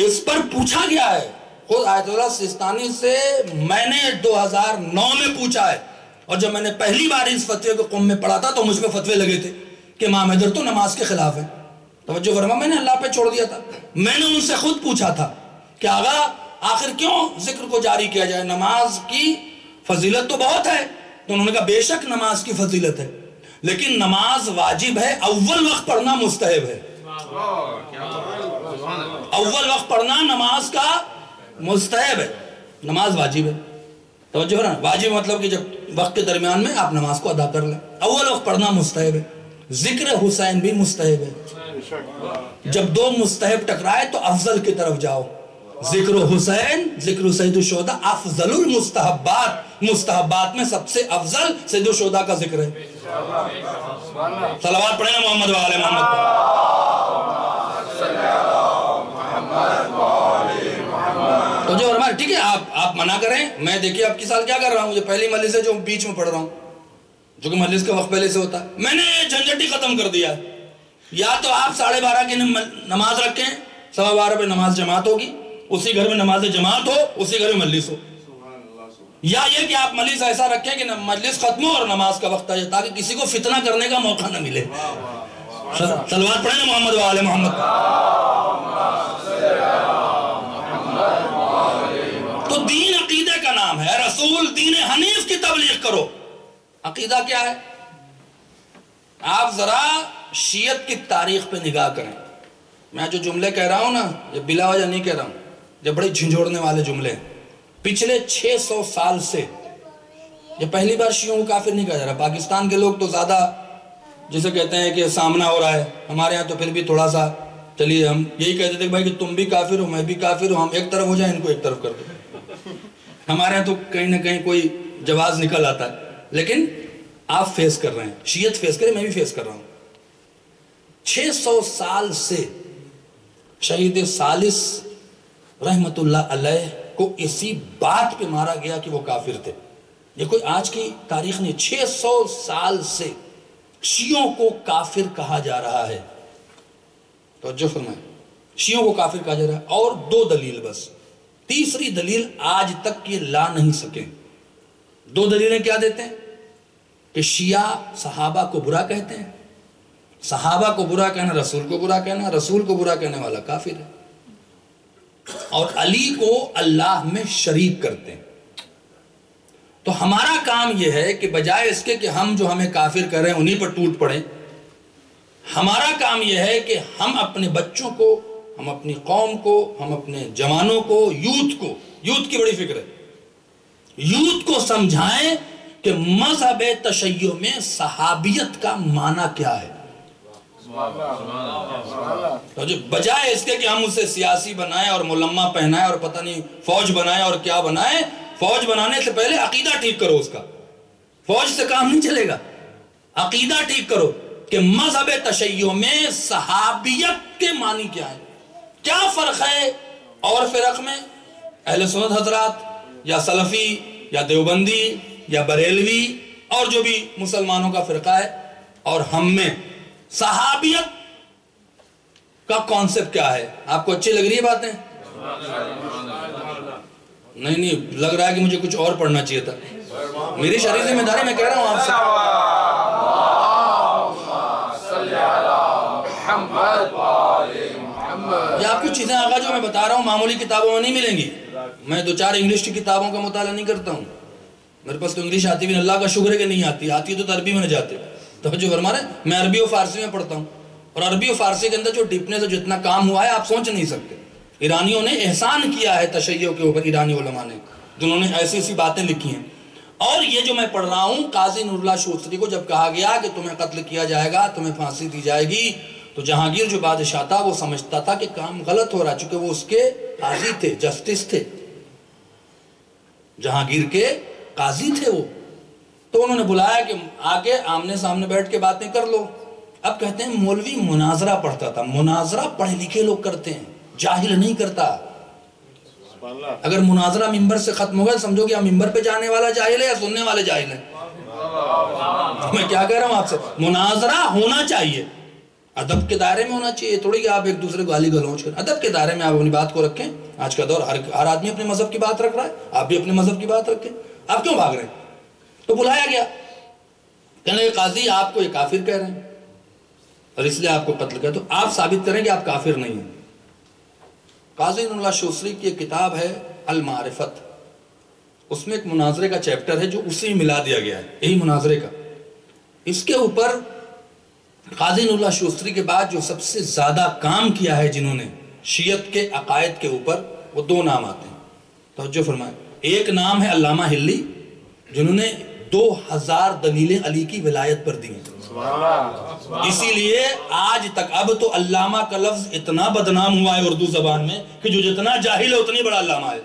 اس پر پوچھا گیا ہے، خود آیت اللہ سیستانی سے میں نے 2009 میں پوچھا ہے، اور جب میں نے پہلی بار اس فتوے کو قوم میں پڑھا تھا تو مجھ پہ فتوے لگے تھے کہ امام حیدر تو نماز کے خلاف ہے۔ توجہ فرما، میں نے اللہ پہ چھوڑ دیا تھا۔ میں نے ان سے خود پوچھا تھا کہ آقا آخر کیوں ذکر کو جاری کیا جائے، نماز کی فضیلت تو بہت ہے۔ تو انہوں نے کہا بے شک نماز کی فضیلت ہے، لیکن نماز واجب ہے، اول وقت پڑھنا مستحب ہے۔ اول وقت پڑھنا نماز کا مستحب ہے، نماز واجب ہے۔ توجہ فرما، واجب مطلب کہ جب وقت کے درمیان میں آپ نماز کو ادا کر لیں، اول وقت پڑھنا مستحب ہے۔ ذکر حسین بھی مستحب ہے۔ جب 2 مستحب ٹکرائے تو افضل کی طرف جاؤ۔ ذکر حسین، ذکر سید الشہداء افضل المستحبات، مستحبات میں سب سے افضل سید الشہداء کا ذکر ہے۔ صلوات پڑھیں نا محمد و آل محمد۔ تو جو فرمایا ٹھیک ہے آپ منع کریں، میں دیکھیے اب کی سال کیا کر رہا ہوں، یہ پہلی مجلس ہے جو بیچ میں پڑھ رہا ہوں، جو کہ مجلس کا وقت پہلے سے ہوتا ہے۔ میں نے جھنجھٹی ختم کر دیا، یا تو آپ 12:30 کی نماز رکھیں، 12:15 پہ نماز جماعت ہوگی، اسی گھر میں نماز جماعت ہو، اسی گھر میں مجلس ہو، یا یہ کہ آپ مجلس ایسا رکھیں کہ مجلس ختم ہو اور نماز کا وقت آ جائے، تاکہ کسی کو فتنہ کرنے کا موقع نہ ملے۔ صلوات پڑھیں نا محمد و آل محمد۔ تو دین عقیدے کا نام ہے، رسول دین حنیف کی تبلیغ کرو۔ عقیدہ کیا ہے؟ آپ ذرا شیعت کی تاریخ پہ نگاہ کریں، میں جو جملے کہہ رہا ہوں نا، یہ بلا وجہ نہیں کہہ رہا ہوں، یہ بڑے جھنجھوڑنے والے جملے ہیں۔ پچھلے 600 سال سے یہ پہلی بار شیعوں کو کافر نہیں کہا جا رہا۔ پاکستان کے لوگ تو زیادہ جسے کہتے ہیں کہ سامنا ہو رہا ہے، ہمارے ہاں تو پھر بھی تھوڑا سا چلیے ہم یہی کہتے تھے کہ بھائی کہ تم بھی کافر ہو میں بھی کافر ہوں، ہم ایک طرف ہو جائیں ان کو ایک طرف کر دو۔ ہمارے ہاں تو کہیں نہ کہیں کوئی جواز نکل آتا ہے، لیکن آپ فیس کر رہے ہیں، شیعت فیس کرے، میں بھی فیس کر رہا ہوں۔ 600 سال سے شہید ثالث رحمت اللہ علیہ کو اسی بات پہ مارا گیا کہ وہ کافر تھے۔ یہ کوئی آج کی تاریخ نہیں، 600 سال سے شیعوں کو کافر کہا جا رہا ہے۔ توجہ فرمائیں، شیعوں کو کافر کہا جا رہا ہے، اور 2 دلیل بس، تیسری دلیل آج تک یہ لا نہیں سکے۔ 2 دلیلیں کیا دیتے ہیں؟ کہ شیعہ صحابہ کو برا کہتے ہیں، صحابہ کو برا کہنا رسول کو برا کہنا، رسول کو برا کہنے والا کافر ہے، اور علی کو اللہ میں شریک کرتے ہیں۔ تو ہمارا کام یہ ہے کہ بجائے اس کے کہ ہم جو ہمیں کافر کر رہے ہیں انہی پر ٹوٹ پڑیں، ہمارا کام یہ ہے کہ ہم اپنے بچوں کو، ہم اپنی قوم کو، ہم اپنے جوانوں کو، یوتھ کی بڑی فکر ہے، یوتھ کو سمجھائیں کہ مذہب تشیع میں صحابیت کا معنی کیا ہے۔ تو جو بجائے اس کے کہ ہم اسے سیاسی بنائیں اور ملمہ پہنائیں اور پتہ نہیں فوج بنائیں اور کیا بنائیں، فوج بنانے سے پہلے عقیدہ ٹھیک کرو اس کا، فوج سے کام نہیں چلے گا، عقیدہ ٹھیک کرو کہ مذہب تشیع میں صحابیت کے معنی کیا ہے، کیا فرق ہے اور فرق میں، اہل سنت حضرات یا سلفی یا دیوبندی یا بریلوی اور جو بھی مسلمانوں کا فرقہ ہے، اور ہم میں صحابیت کا کانسیپٹ کیا ہے۔ آپ کو اچھی لگ رہی ہے باتیں؟ نہیں لگ رہا ہے کہ مجھے کچھ اور پڑھنا چاہیے تھا، میری شرعی ذمہ داری میں کہہ رہا ہوں آپ سے۔ یہ آپ کچھ چیزیں آقا جو میں بتا رہا ہوں معمولی کتابوں میں نہیں ملیں گی، میں 2-4 انگلش کی کتابوں کا مطالعہ نہیں کرتا ہوں، میرے پاس تو انگلش آتی بھی اللہ کا شکر ہے کہ نہیں آتی تو عربی میں نہ جاتے، توجہ فرما رہے ہیں، میں عربی و فارسی میں پڑھتا ہوں، اور عربی و فارسی کے اندر جو ڈیپنس اور جتنا کام ہوا ہے آپ سوچ نہیں سکتے۔ ایرانیوں نے احسان کیا ہے تشیع کے اوپر، ایرانی علماء نے، جنہوں نے ایسی ایسی باتیں لکھی ہیں۔ اور یہ جو میں پڑھ رہا ہوں، قاضی نور اللہ شوستری کو جب کہا گیا کہ تمہیں قتل کیا جائے گا، تمہیں پھانسی دی جائے گی، تو جہانگیر جو بادشاہ تھا وہ سمجھتا تھا کہ کام غلط ہو رہا، چونکہ وہ اس کے قاضی تھے، جسٹس تھے، جہانگیر کے قاضی تھے وہ، تو انہوں نے بلایا کہ آگے آمنے سامنے بیٹھ کے باتیں کر لو۔ اب کہتے ہیں مولوی مناظرہ پڑھتا تھا، مناظرہ پڑھے لکھے لوگ کرتے ہیں، جاہل نہیں کرتا۔ اگر مناظرہ ممبر سے ختم ہوگا سمجھو کہ ممبر پہ جانے والا جاہل ہے یا سننے والے جاہل ہیں۔ میں کیا کہہ رہا ہوں آپ سے، مناظرہ ہونا چاہیے، ادب کے دائرے میں ہونا چاہیے، تھوڑی کہ آپ ایک دوسرے کو گالی گلوچ کریں، ادب کے دائرے میں آپ اپنی بات کو رکھیں۔ آج کا دور ہر آدمی اپنے مذہب کی بات رکھ رہا ہے، آپ بھی اپنے مذہب کی بات رکھیں، آپ کیوں بھاگ رہے ہیں؟ تو بلایا گیا، کہنے لگے قاضی آپ کو یہ کافر کہہ رہے ہیں اور اس لیے آپ کو قتل کر، تو آپ ثابت کریں کہ آپ کافر نہیں ہیں۔ قاضی نور اللہ شوستری کی ایک کتاب ہے المعرفت، اس میں ایک مناظرے کا چیپٹر ہے جو اسی میں ملا دیا گیا ہے، یہی مناظرے کا۔ اس کے اوپر قاضی نور اللہ شوستری کے بعد جو سب سے زیادہ کام کیا ہے جنہوں نے شیعت کے عقائد کے اوپر، وہ 2 نام آتے ہیں، توجہ فرمائیں۔ ایک نام ہے علامہ ہلی، جنہوں نے 2000 دلیلیں علی کی ولایت پر دی ہیں، اسی لیے آج تک اب تو علامہ کا لفظ اتنا بدنام ہوا ہے اردو زبان میں کہ جو جتنا جاہل ہے اتنی بڑا علامہ ہے،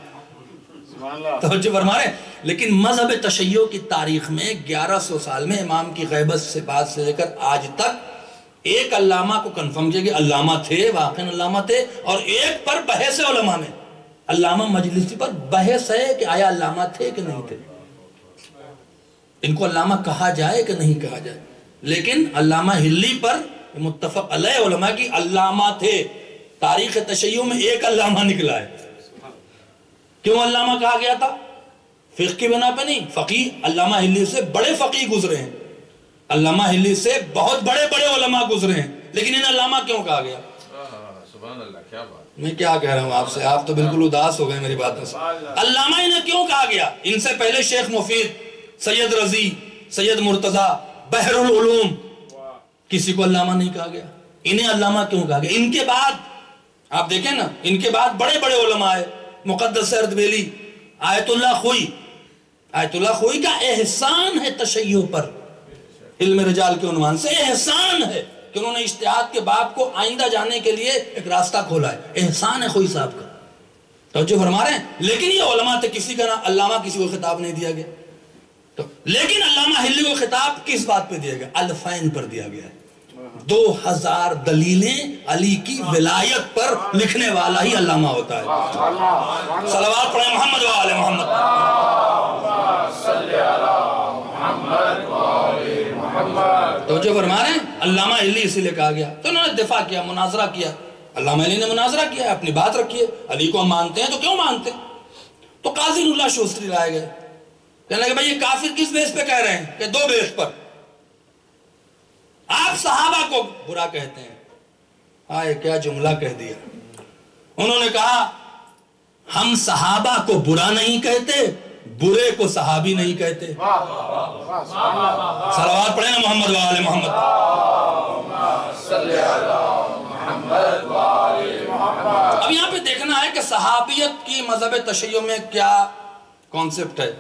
توجہ فرما رہے ہیں۔ لیکن مذہب تشیع کی تاریخ میں 1100 سال میں امام کی غیبت سے بعد سے لے کر آج تک ایک علامہ کو کنفرم کیا کہ علامہ تھے، واقعاً علامہ تھے، اور ایک پر بحث ہے علماء میں، علامہ مجلسی پر بحث ہے کہ آیا علامہ تھے کہ نہیں تھے، ان کو علامہ کہا جائے کہ نہیں کہا جائے۔ لیکن علامہ ہلی پر متفق علیہ علماء کی علامہ تھے، تاریخ تشیع میں ایک علامہ نکلا ہے۔ کیوں علامہ کہا گیا تھا؟ فقہ کی بنا پہ نہیں، فقیہ علامہ ہلی سے بڑے فقیہ گزرے ہیں، علامہ ہلی سے بہت بڑے بڑے علماء گزرے ہیں، لیکن ان علامہ کیوں کہا گیا؟ سبحان اللہ، کیا بات، میں کیا کہہ رہا ہوں آپ سے، آپ تو بالکل اداس ہو گئے میری باتوں سے۔ علامہ انہیں کیوں کہا گیا؟ ان سے پہلے شیخ مفید، سید رضی، سید مرتضیٰ، بحر العلوم، کسی کو علامہ نہیں کہا گیا، انہیں علامہ کیوں کہا گیا؟ ان کے بعد آپ دیکھیں نا ان کے بعد بڑے بڑے علماء آئے، مقدس اردبیلی، آیت اللہ خوئی۔ آیت اللہ خوئی کا احسان ہے تشیع پر، علم رجال کے عنوان سے احسان ہے کہ انہوں نے اجتہاد کے باب کو آئندہ جانے کے لیے ایک راستہ کھولا ہے، احسان ہے خوئی صاحب کا، توجہ فرما رہے ہیں۔ لیکن یہ علماء تھے، کسی کا نام علامہ کسی کو خطاب نہیں دیا گیا، تو لیکن علامہ حلی کو خطاب کس بات پہ دیا گیا؟ الفین پر دیا گیا ہے۔ 2000 دلیلیں علی کی ولایت پر لکھنے والا ہی علامہ ہوتا ہے۔ صلوات پڑھیں محمد و آل محمد۔ توجہ فرما رہے ہیں، علامہ حلی اسی لئے کہا گیا، تو انہوں نے دفاع کیا، مناظرہ کیا، علامہ حلی نے مناظرہ کیا، اپنی بات رکھی ہے، علی کو ہم مانتے ہیں تو کیوں مانتے ہیں؟ تو قاضی اللہ شوستری لائے گئے، کہنے لگے بھائی یہ کافر کس بیس پہ کہہ رہے ہیں؟ کہ 2 بیس پر، آپ صحابہ کو برا کہتے ہیں۔ آئے کیا جملہ کہہ دیا، انہوں نے کہا ہم صحابہ کو برا نہیں کہتے، برے کو صحابی نہیں کہتے۔ صلوات پڑھیں نا محمد و آل محمد۔ اب یہاں پہ دیکھنا ہے کہ صحابیت کی مذہب تشیع میں کیا کانسیپٹ ہے،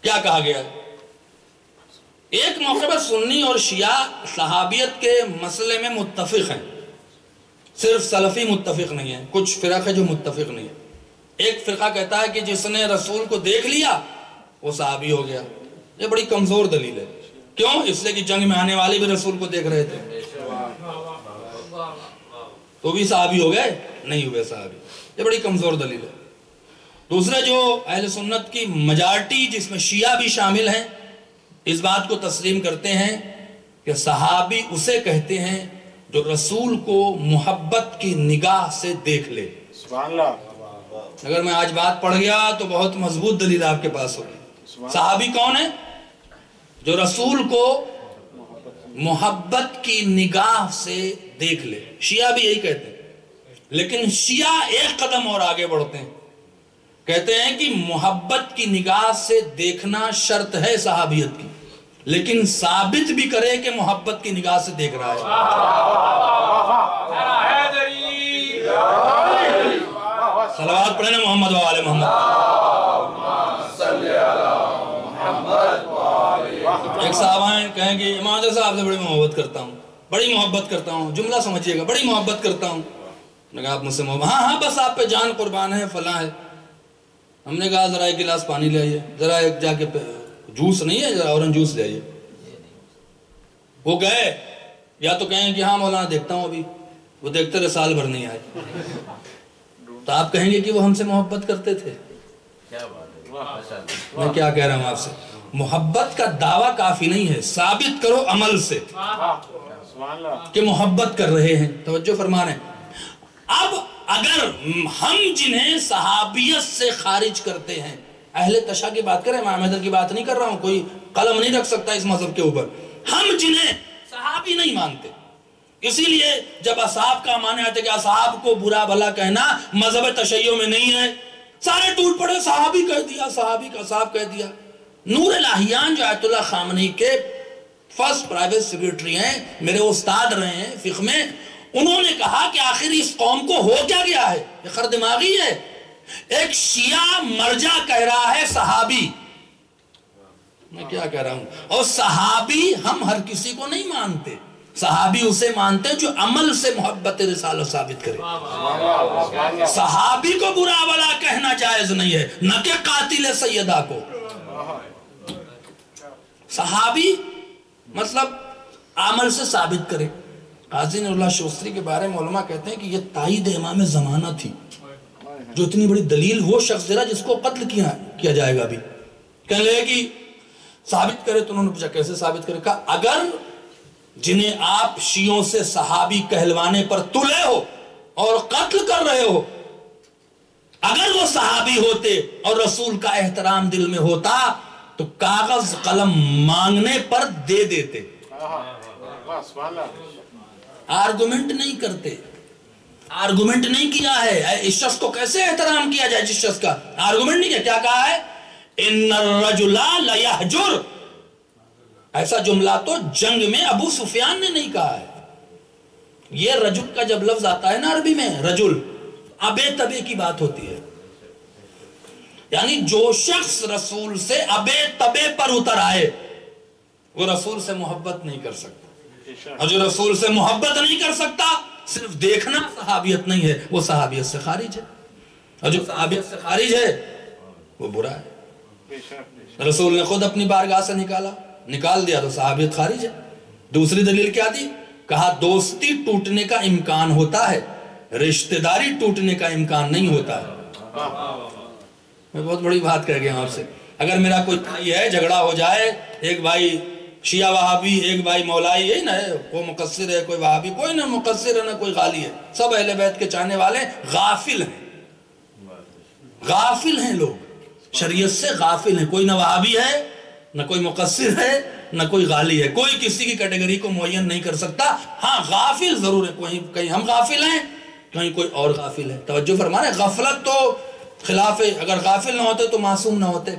کیا کہا گیا ہے۔ ایک موقع پر سنی اور شیعہ صحابیت کے مسئلے میں متفق ہیں، صرف سلفی متفق نہیں ہیں، کچھ فرق ہے جو متفق نہیں ہے۔ ایک فرقہ کہتا ہے کہ جس نے رسول کو دیکھ لیا وہ صحابی ہو گیا۔ یہ بڑی کمزور دلیل ہے، کیوں؟ اس لیے کہ جنگ میں آنے والے بھی رسول کو دیکھ رہے تھے، تو بھی صحابی ہو گئے؟ نہیں ہوئے صحابی، یہ بڑی کمزور دلیل ہے۔ دوسرے جو اہل سنت کی میجارٹی جس میں شیعہ بھی شامل ہیں، اس بات کو تسلیم کرتے ہیں کہ صحابی اسے کہتے ہیں جو رسول کو محبت کی نگاہ سے دیکھ لے۔ سبحان اللہ۔ اگر میں آج بات پڑھ گیا تو بہت مضبوط دلیل آپ کے پاس ہوگی۔ صحابی کون ہے؟ جو رسول کو محبت کی نگاہ سے دیکھ لے۔ شیعہ بھی یہی کہتے ہیں، لیکن شیعہ ایک قدم اور آگے بڑھتے ہیں، کہتے ہیں کہ محبت کی نگاہ سے دیکھنا شرط ہے صحابیت کی، لیکن ثابت بھی کرے کہ محبت کی نگاہ سے دیکھ رہا ہے۔ صلوات پڑھیں نا محمد و آل محمد۔ ایک صاحب آئیں کہیں کہ امام صاحب سے بڑی محبت کرتا ہوں، بڑی محبت کرتا ہوں، جملہ سمجھئے گا، بڑی محبت کرتا ہوں۔ نے کہا آپ مجھ سے محبت؟ ہاں بس آپ پہ جان قربان ہے، فلاں ہے۔ ہم نے کہا ذرا ایک گلاس پانی لے آئیے، ذرا ایک جا کے جوس نہیں ہے، ذرا اورنج جوس لے آئیے۔ وہ گئے، یا تو کہیں کہ ہاں مولانا دیکھتا ہوں ابھی، وہ دیکھتے رہے سال بھر نہیں آئے، تو آپ کہیں گے کہ وہ ہم سے محبت کرتے تھے؟ میں کیا کہہ رہا ہوں آپ سے، محبت کا دعویٰ کافی نہیں ہے، ثابت کرو عمل سے کہ محبت کر رہے ہیں۔ توجہ فرما رہے ہیں۔ اب اگر ہم جنہیں صحابیت سے خارج کرتے ہیں، اہل تشیع کی بات کریں، امام حیدر کی بات نہیں کر رہا ہوں، کوئی قلم نہیں رکھ سکتا اس مذہب کے اوپر، ہم جنہیں صحابی نہیں مانتے، اسی لیے جب اصحاب کا معنی آتے کہ اصحاب کو برا بھلا کہنا مذہب تشیع میں نہیں ہے، سارے ٹوٹ پڑے، صحابی کہہ دیا، صحابی کا اصحاب کہہ دیا۔ نور الہیان جو آیت اللہ خامنئی کے فرسٹ پرائیویٹ سیکریٹری ہیں، میرے استاد رہے ہیں فقہ میں، انہوں نے کہا کہ آخر اس قوم کو ہو کیا گیا ہے، یہ خردماغی ہے۔ ایک شیعہ مرجع کہہ رہا ہے صحابی، میں کیا کہہ رہا ہوں، اور صحابی ہم ہر کسی کو نہیں مانتے، صحابی اسے مانتے جو عمل سے محبت رسالت ثابت کرے۔ صحابی کو برا بلا کہنا جائز نہیں ہے، نہ کہ قاتل سیدہ کو۔ صحابی مطلب عمل سے ثابت کرے۔ قاضی اللہ شوستری کے بارے میں علماء کہتے ہیں کہ یہ تائید امام زمانہ تھی، جو اتنی بڑی دلیل، وہ شخص ذرا جس کو قتل کیا جائے گا ابھی، کہنے لگے کہ ثابت کرے، تو انہوں نے پوچھا کیسے ثابت کرے؟ کہا اگر جنہیں آپ شیعوں سے صحابی کہلوانے پر تلے ہو اور قتل کر رہے ہو، اگر وہ صحابی ہوتے اور رسول کا احترام دل میں ہوتا تو کاغذ قلم مانگنے پر دے دیتے۔ آرگومنٹ نہیں کرتے، آرگومنٹ نہیں کیا ہے، اس شخص کو کیسے احترام کیا جائے جس شخص کا آرگومنٹ نہیں کیا۔ کیا کہا ہے؟ ان الرجل لیہجر، ایسا جملہ تو جنگ میں ابو سفیان نے نہیں کہا ہے۔ یہ رجل کا جب لفظ آتا ہے نا عربی میں، رجل، ابے تبے کی بات ہوتی ہے، یعنی جو شخص رسول سے ابے تبے پر اتر آئے وہ رسول سے محبت نہیں کر سکتا، اور جو رسول سے محبت نہیں کر سکتا صرف دیکھنا صحابیت نہیں ہے، وہ صحابیت سے خارج ہے، اور جو صحابیت سے خارج ہے وہ برا ہے۔ رسول نے خود اپنی بارگاہ سے نکال دیا تو صحابیت خارج ہے۔ دوسری دلیل کیا دی؟ کہا دوستی ٹوٹنے کا امکان ہوتا ہے، رشتہ داری ٹوٹنے کا امکان نہیں ہوتا ہے۔ میں بہت بڑی بات کہہ گیا ہوں آپ سے، اگر میرا کوئی بھائی ہے، جھگڑا ہو جائے، ایک بھائی شیعہ وہابی، ایک بھائی مولائی، یہی نہ ہے، کوئی مقصر ہے، کوئی وہابی، کوئی نہ مقصر ہے نہ کوئی غالی ہے، سب اہل بیت کے چاہنے والے غافل ہیں، غافل ہیں، لوگ شریعت سے غافل ہیں، کوئی نہ وہابی ہے نہ کوئی مقصر ہے نہ کوئی غالی ہے، کوئی کسی کی کیٹیگری کو معین نہیں کر سکتا، ہاں غافل ضرور ہے، کہیں ہم غافل ہیں، کہیں کوئی اور غافل ہے۔ توجہ فرمانا، غفلت تو خلاف ہے، اگر غافل نہ ہوتے تو معصوم نہ ہوتے،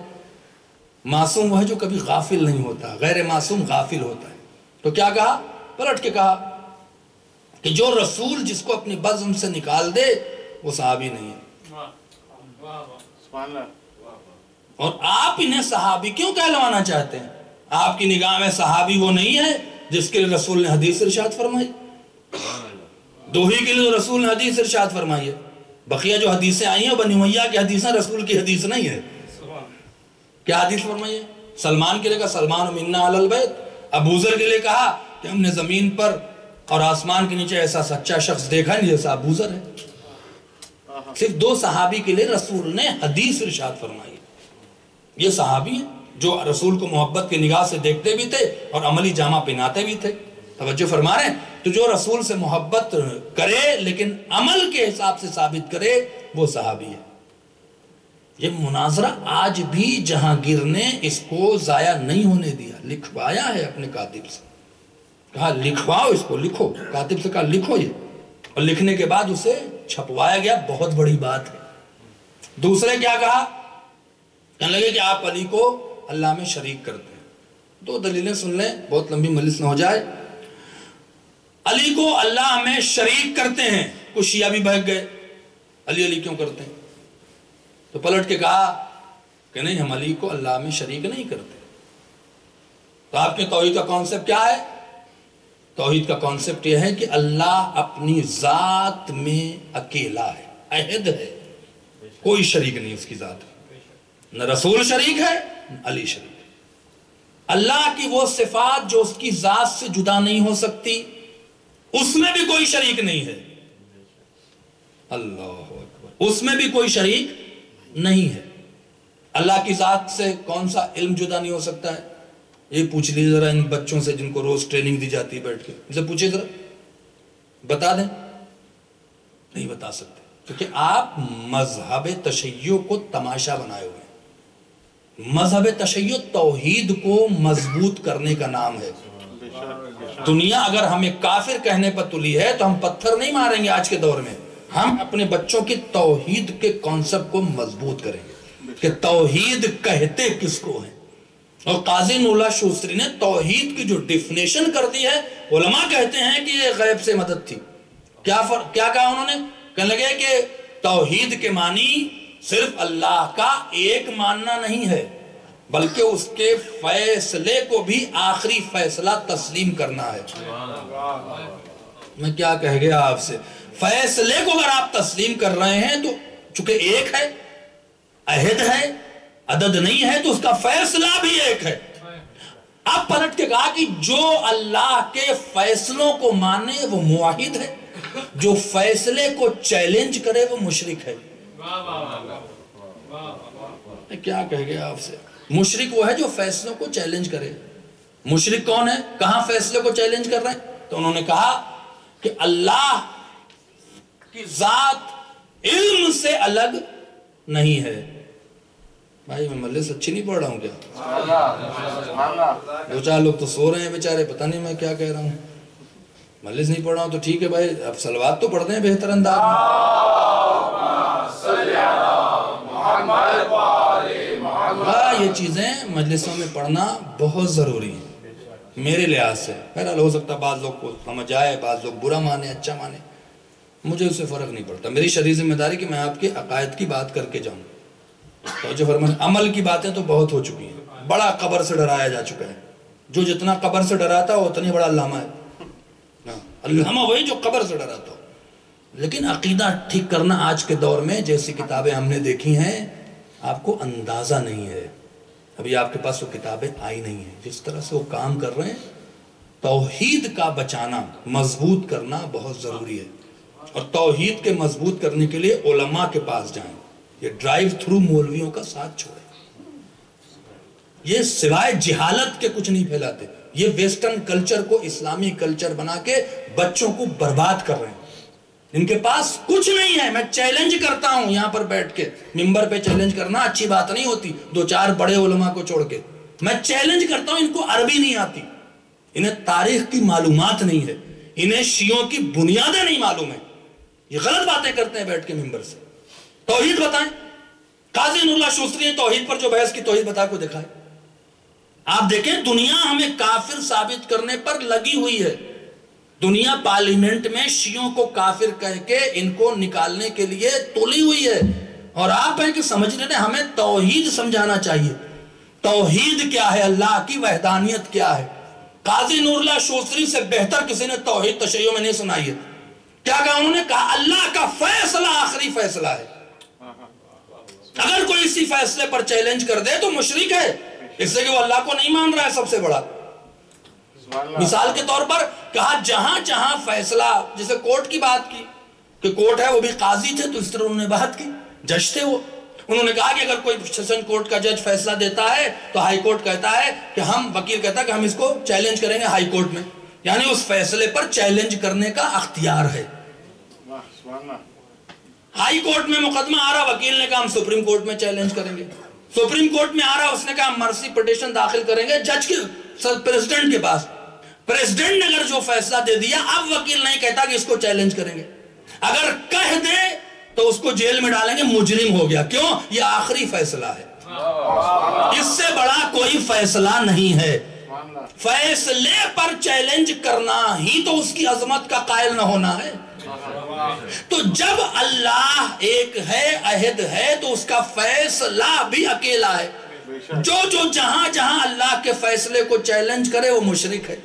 معصوم وہ ہے جو کبھی غافل نہیں ہوتا، غیر معصوم غافل ہوتا ہے۔ تو کیا کہا؟ پلٹ کے کہا کہ جو رسول جس کو اپنی بزم سے نکال دے وہ صحابی نہیں ہے، اور آپ انہیں صحابی کیوں کہلوانا چاہتے ہیں؟ آپ کی نگاہ میں صحابی وہ نہیں ہے جس کے لیے رسول نے حدیث ارشاد فرمائی؟ دوہی کے لیے رسول نے حدیث ارشاد فرمائی ہے، بقیہ جو حدیثیں آئی ہیں بنی امیہ کی حدیثیں، رسول کی حدیث نہیں ہے۔ کیا حدیث فرمائی ہے؟ سلمان کے لیے کہا سلمان منا علی البیت، ابو ذر کے لیے کہا کہ ہم نے زمین پر اور آسمان کے نیچے ایسا سچا شخص دیکھا نہیں جیسا ابو ذر ہے۔ صرف دو صحابی کے لیے رسول نے حدیث ارشاد فرمائی ہے۔ یہ صحابی ہیں جو رسول کو محبت کی نگاہ سے دیکھتے بھی تھے اور عملی جامہ پہناتے بھی تھے۔ توجہ فرما رہے ہیں؟ تو جو رسول سے محبت کرے لیکن عمل کے حساب سے ثابت کرے وہ صحابی ہے۔ یہ مناظرہ آج بھی جہانگیر نے اس کو ضائع نہیں ہونے دیا، لکھوایا ہے اپنے کاتب سے، کہا لکھواؤ اس کو، لکھو، کاتب سے کہا لکھو یہ، اور لکھنے کے بعد اسے چھپوایا گیا، بہت بڑی بات ہے۔ دوسرے کیا کہا؟ کہنے لگے کہ آپ علی کو اللہ میں شریک کرتے ہیں۔ دو دلیلیں سن لیں، بہت لمبی مجلس نہ ہو جائے۔ علی کو اللہ میں شریک کرتے ہیں، کچھ شیعہ بھی بہک گئے، علی کیوں کرتے ہیں؟ تو پلٹ کے کہا کہ نہیں، ہم علی کو اللہ میں شریک نہیں کرتے۔ تو آپ کے توحید کا کانسیپٹ کیا ہے؟ توحید کا کانسیپٹ یہ ہے کہ اللہ اپنی ذات میں اکیلا ہے، احد ہے، کوئی شریک نہیں اس کی ذات میں، نہ رسول شریک ہے نہ علی شریک ہے۔ اللہ کی وہ صفات جو اس کی ذات سے جدا نہیں ہو سکتی، اس میں بھی کوئی شریک نہیں ہے، اللہ اکبر، اس میں بھی کوئی شریک نہیں ہے۔ اللہ کی ذات سے کون سا علم جدا نہیں ہو سکتا ہے؟ یہ پوچھ لیجیے ذرا ان بچوں سے جن کو روز ٹریننگ دی جاتی ہے بیٹھ کے، ان سے پوچھے ذرا، بتا دیں، نہیں بتا سکتے، کیونکہ آپ مذہب تشیع کو تماشا بنائے ہوئے ہیں۔ مذہب تشیع توحید کو مضبوط کرنے کا نام ہے۔ دنیا اگر ہمیں کافر کہنے پر تلی ہے تو ہم پتھر نہیں ماریں گے آج کے دور میں، ہم اپنے بچوں کی توحید کے کانسیپٹ کو مضبوط کریں گے کہ توحید کہتے کس کو ہیں۔ اور قاضی نوراللہ شوستری نے توحید کی جو ڈیفینیشن کر دی ہے، علماء کہتے ہیں کہ یہ غیب سے مدد تھی۔ کیا کہا انہوں نے؟ کہنے لگے کہ توحید کے معنی صرف اللہ کا ایک ماننا نہیں ہے بلکہ اس کے فیصلے کو بھی آخری فیصلہ تسلیم کرنا ہے۔ میں کیا کہہ گیا آپ سے؟ فیصلے کو اگر آپ تسلیم کر رہے ہیں تو چونکہ ایک ہے، عہد ہے، عدد نہیں ہے، تو اس کا فیصلہ بھی ایک ہے۔ اب پلٹ کے کہا کہ جو اللہ کے فیصلوں کو مانے وہ موحد ہے، جو فیصلے کو چیلنج کرے وہ مشرک ہے۔ کیا کہہ گیا آپ سے؟ مشرک وہ ہے جو فیصلوں کو چیلنج کرے۔ مشرک کون ہے؟ کہاں فیصلے کو چیلنج کر رہے ہیں؟ تو انہوں نے کہا کہ اللہ کی ذات علم سے الگ نہیں ہے۔ بھائی میں مجلس اچھی نہیں پڑھ رہا ہوں کیا؟ دو چار لوگ تو سو رہے ہیں بیچارے، پتہ نہیں میں کیا کہہ رہا ہوں۔ مجلس نہیں پڑھ رہا ہوں تو ٹھیک ہے بھائی، اب صلوات تو پڑھتے ہیں بہتر انداز میں۔ یہ چیزیں مجلسوں میں پڑھنا بہت ضروری ہے۔ میرے لحاظ سے بہرحال ہو سکتا ہے بعض لوگ کو سمجھ آئے، بعض لوگ برا مانے، اچھا مانے، مجھے اس سے فرق نہیں پڑتا. میری شرعی ذمہ داری کہ میں آپ کے عقائد کی بات کر کے جاؤں. توجہ فرمائیں. عمل کی باتیں تو بہت ہو چکی ہیں. بڑا قبر سے ڈرایا جا چکا ہے. جو جتنا قبر سے ڈراتا ہو اتنی بڑا علامہ ہے. علامہ وہی جو قبر سے ڈراتا ہو. لیکن عقیدہ ٹھیک کرنا آج کے دور میں جیسی کتابیں ہم نے دیکھی ہیں آپ کو اندازہ نہیں ہے. ابھی آپ کے پاس وہ کتابیں آئی نہیں ہیں. جس طرح سے وہ کام کر رہے ہیں توحید کا بچانا، مضبوط کرنا بہت ضروری ہے. اور توحید کے مضبوط کرنے کے لیے علماء کے پاس جائیں. یہ ڈرائیو تھرو مولویوں کا ساتھ چھوڑیں. یہ سوائے جہالت کے کچھ نہیں پھیلاتے. یہ ویسٹرن کلچر کو اسلامی کلچر بنا کے بچوں کو برباد کر رہے ہیں. ان کے پاس کچھ نہیں ہے. میں چیلنج کرتا ہوں یہاں پر بیٹھ کے، ممبر پہ چیلنج کرنا اچھی بات نہیں ہوتی دو چار بڑے علماء کو چھوڑ کے. میں چیلنج کرتا ہوں ان کو عربی نہیں آتی، انہیں تاریخ کی معلومات نہیں ہے، انہیں شیعوں کی بنیادیں نہیں معلوم ہے. یہ غلط باتیں کرتے ہیں بیٹھ کے ممبر سے. توحید بتائیں. قاضی نور اللہ شوستری نے توحید پر جو بحث کی توحید بتا کو دکھائے. آپ دیکھیں دنیا ہمیں کافر ثابت کرنے پر لگی ہوئی ہے. دنیا پارلیمنٹ میں شیعوں کو کافر کہہ کے ان کو نکالنے کے لیے تولی ہوئی ہے. اور آپ ہیں کہ سمجھ رہے ہیں ہمیں توحید سمجھانا چاہیے. توحید کیا ہے، اللہ کی وحدانیت کیا ہے. قاضی نور اللہ شوستری سے بہتر کسی نے توحید تشیع میں نہیں سنائی ہے. کیا کہا انہوں نے؟ کہا اللہ کا فیصلہ آخری فیصلہ ہے. اگر کوئی اسی فیصلے پر چیلنج کر دے تو مشرک ہے، اس سے کہ وہ اللہ کو نہیں مان رہا ہے. سب سے بڑا مثال کے طور پر کہا جہاں جہاں فیصلہ، جیسے کورٹ کی بات کی کہ کورٹ ہے، وہ بھی قاضی تھے تو اس طرح انہوں نے بات کی، جج تھے وہ. انہوں نے کہا کہ اگر کوئی سیشن کورٹ کا جج فیصلہ دیتا ہے تو ہائی کورٹ کہتا ہے کہ ہم، وکیل کہتا ہے کہ ہم اس کو چیلنج کریں گے ہائی کورٹ میں. یعنی اس فیصلے پر چیلنج کرنے کا اختیار ہے. ہائی کورٹ میں مقدمہ آ رہا، وکیل نے کہا ہم سپریم کورٹ میں چیلنج کریں گے. سپریم کورٹ میں آ رہا، اس نے کہا ہم مرسی پٹیشن داخل کریں گے جج کے پریزیڈنٹ کے پاس. پریزیڈنٹ نے اگر جو فیصلہ دے دیا، اب وکیل نہیں کہتا کہ اس کو چیلنج کریں گے. اگر کہہ دے تو اس کو جیل میں ڈالیں گے، مجرم ہو گیا. کیوں؟ یہ آخری فیصلہ ہے. اس سے بڑا کوئی فیصلہ نہیں ہے. فیصلے پر چیلنج کرنا ہی تو اس کی عظمت کا قائل نہ ہونا ہے. تو جب اللہ ایک ہے، احد ہے، تو اس کا فیصلہ بھی اکیلا ہے. جو جہاں جہاں اللہ کے فیصلے کو چیلنج کرے وہ مشرک ہے.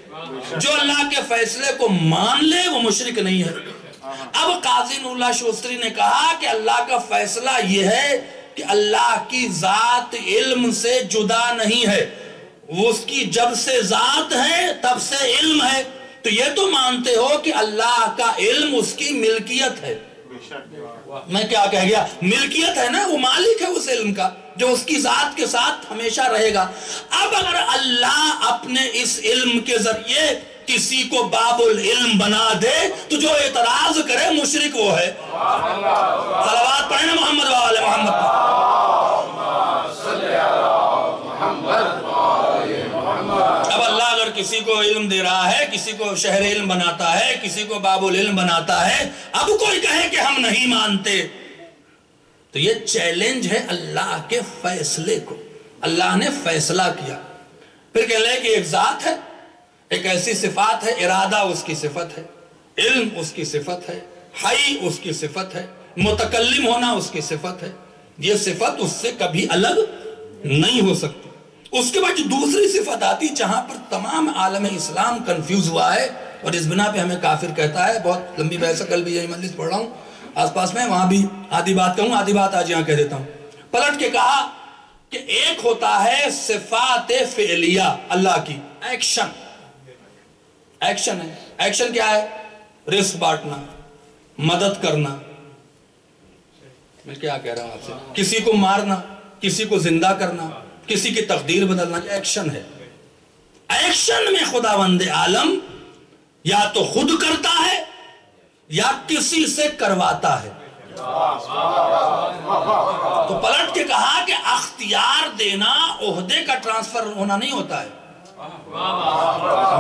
جو اللہ کے فیصلے کو مان لے وہ مشرک نہیں ہے. اب قاضی نور اللہ شوستری نے کہا کہ اللہ کا فیصلہ یہ ہے کہ اللہ کی ذات علم سے جدا نہیں ہے. وہ اس کی جب سے ذات ہے تب سے علم ہے. تو یہ تو مانتے ہو کہ اللہ کا علم اس کی ملکیت ہے. میں کیا کہہ گیا؟ ملکیت ہے نا، وہ مالک ہے اس علم کا جو اس کی ذات کے ساتھ ہمیشہ رہے گا. اب اگر اللہ اپنے اس علم کے ذریعے کسی کو باب العلم بنا دے تو جو اعتراض کرے مشرک وہ ہے. صلوات پڑھیں نا محمد وآل محمد. اب اللہ اگر کسی کو علم دے رہا ہے، کسی کو شہر علم بناتا ہے، کسی کو باب العلم بناتا ہے، اب کوئی کہے کہ ہم نہیں مانتے تو یہ چیلنج ہے اللہ کے فیصلے کو. اللہ نے فیصلہ کیا. پھر کہہ لے کہ ایک ذات ہے، ایک ایسی صفات ہے، ارادہ اس کی صفت ہے، علم اس کی صفت ہے، حی اس کی صفت ہے، متکلم ہونا اس کی صفت ہے. یہ صفت اس سے کبھی الگ نہیں ہو سکتی. اس کے بعد جو دوسری صفت آتی جہاں پر تمام عالم اسلام کنفیوز ہوا ہے اور اس بنا پہ ہمیں کافر کہتا ہے. بہت لمبی بحث ہے، کل بھی یہی مجلس پڑھ رہا ہوں آس پاس میں، وہاں بھی آدھی بات کہوں، آدھی بات آج یہاں کہہ دیتا ہوں. پلٹ کے کہا کہ ایک ہوتا ہے صفات فعلیہ اللہ کی، ایکشن. ایکشن ہے. ایکشن کیا ہے؟ رزق بانٹنا، مدد کرنا. میں کیا کہہ رہا ہوں آپ سے؟ کسی کو مارنا، کسی کو زندہ کرنا، کسی کی تقدیر بدلنا، یہ ایکشن ہے. ایکشن میں خداوند عالم یا تو خود کرتا ہے یا کسی سے کرواتا ہے. تو پلٹ کے کہا کہ اختیار دینا عہدے کا ٹرانسفر ہونا نہیں ہوتا ہے.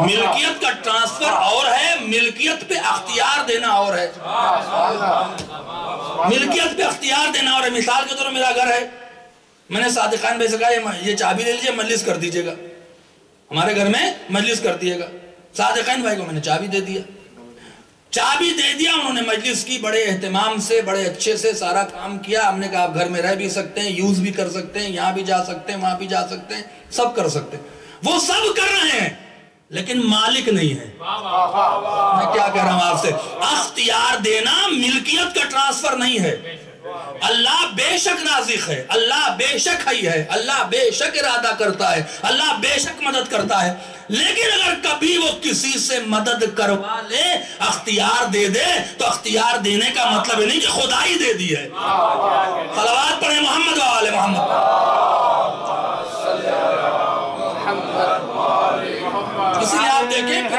ملکیت کا ٹرانسفر اور ہے، ملکیت پہ اختیار دینا اور ہے. ملکیت پہ اختیار دینا اور ہے. مثال کے طور پر میرا گھر ہے، میں نے صادقان بھائی سے کہا یہ چابی لے لیجئے، مجلس کر دیجئے گا. ہمارے گھر میں مجلس کر دیے گا. صادقین بھائی کو میں نے چابی دے دیا, انہوں نے مجلس کی بڑے اہتمام سے, بڑے اچھے سے سارا کام کیا. ہم نے کہا آپ گھر میں رہ بھی سکتے ہیں, یوز بھی کر سکتے ہیں, یہاں بھی جا سکتے ہیں, وہاں بھی جا سکتے ہیں, سب کر سکتے ہیں. وہ سب کر رہے ہیں لیکن مالک نہیں ہے. میں کیا کہہ رہا ہوں آپ سے, اختیار دینا ملکیت کا ٹرانسفر نہیں ہے. اللہ بے شک نازک ہے, اللہ بے شک حی ہے, اللہ بے شک ارادہ کرتا ہے, اللہ بے شک مدد کرتا ہے. لیکن اگر کبھی وہ کسی سے مدد کروا لے, اختیار دے دے, تو اختیار دینے کا مطلب نہیں کہ خدا ہی دے دی ہے. صلوات پڑھیں محمد و آل محمد. اسی لیے آپ دیکھیں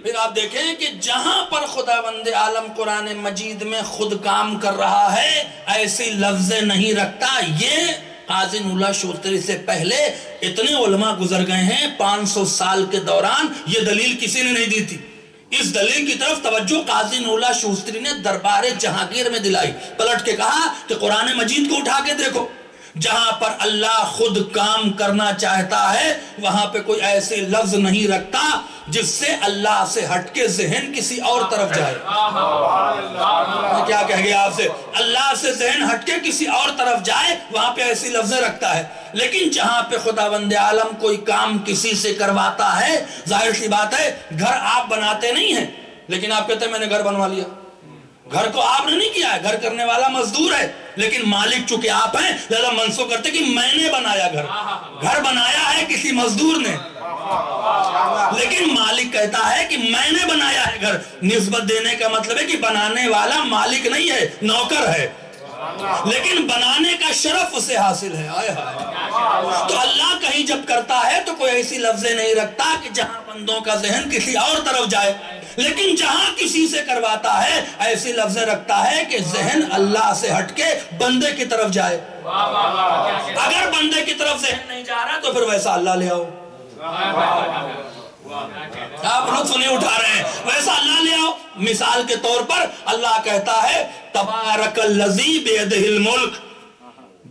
پھر آپ دیکھیں کہ جہاں پر خداوند عالم قرآن مجید میں خود کام کر رہا ہے ایسی لفظ نہیں رکھتا. یہ قاضی نولہ شوستری سے پہلے اتنے علماء گزر گئے ہیں 500 سال کے دوران, یہ دلیل کسی نے نہیں دی تھی. اس دلیل کی طرف توجہ قاضی نولہ شوستری نے دربار جہانگیر میں دلائی. پلٹ کے کہا کہ قرآن مجید کو اٹھا کے دیکھو, جہاں پر اللہ خود کام کرنا چاہتا ہے وہاں پہ کوئی ایسی لفظ نہیں رکھتا جس سے اللہ سے ہٹ کے ذہن کسی اور طرف جائے. میں کیا کہہ گیا آپ سے, اللہ سے ذہن ہٹ کے کسی اور طرف جائے وہاں پہ ایسی لفظیں رکھتا ہے. لیکن جہاں پہ خداوند عالم کوئی کام کسی سے کرواتا ہے, ظاہر سی بات ہے گھر آپ بناتے نہیں ہیں لیکن آپ کہتے ہیں میں نے گھر بنوا لیا. گھر کو آپ نے نہیں کیا ہے, گھر کرنے والا مزدور ہے, لیکن مالک چونکہ آپ ہیں لہذا منسوخ کرتے کہ میں نے بنایا گھر. گھر بنایا ہے کسی مزدور نے, لیکن مالک کہتا ہے کہ میں نے بنایا ہے گھر. نسبت دینے کا مطلب ہے کہ بنانے والا مالک نہیں ہے, نوکر ہے, لیکن بنانے کا شرف اسے حاصل ہے. آئے ہائے. تو اللہ کہیں جب کرتا ہے تو کوئی ایسی لفظیں نہیں رکھتا کہ جہاں بندوں کا ذہن کسی اور طرف جائے, لیکن جہاں کسی سے کرواتا ہے ایسی لفظیں رکھتا ہے کہ ذہن اللہ سے ہٹ کے بندے کی طرف جائے. اگر بندے کی طرف ذہن نہیں جا رہا تو پھر ویسا اللہ لے آؤ. آپ لطف نہیں اٹھا رہے ہیں, ویسا اللہ لے آؤ. مثال کے طور پر اللہ کہتا ہے تبارک الذی بیدہ الملک,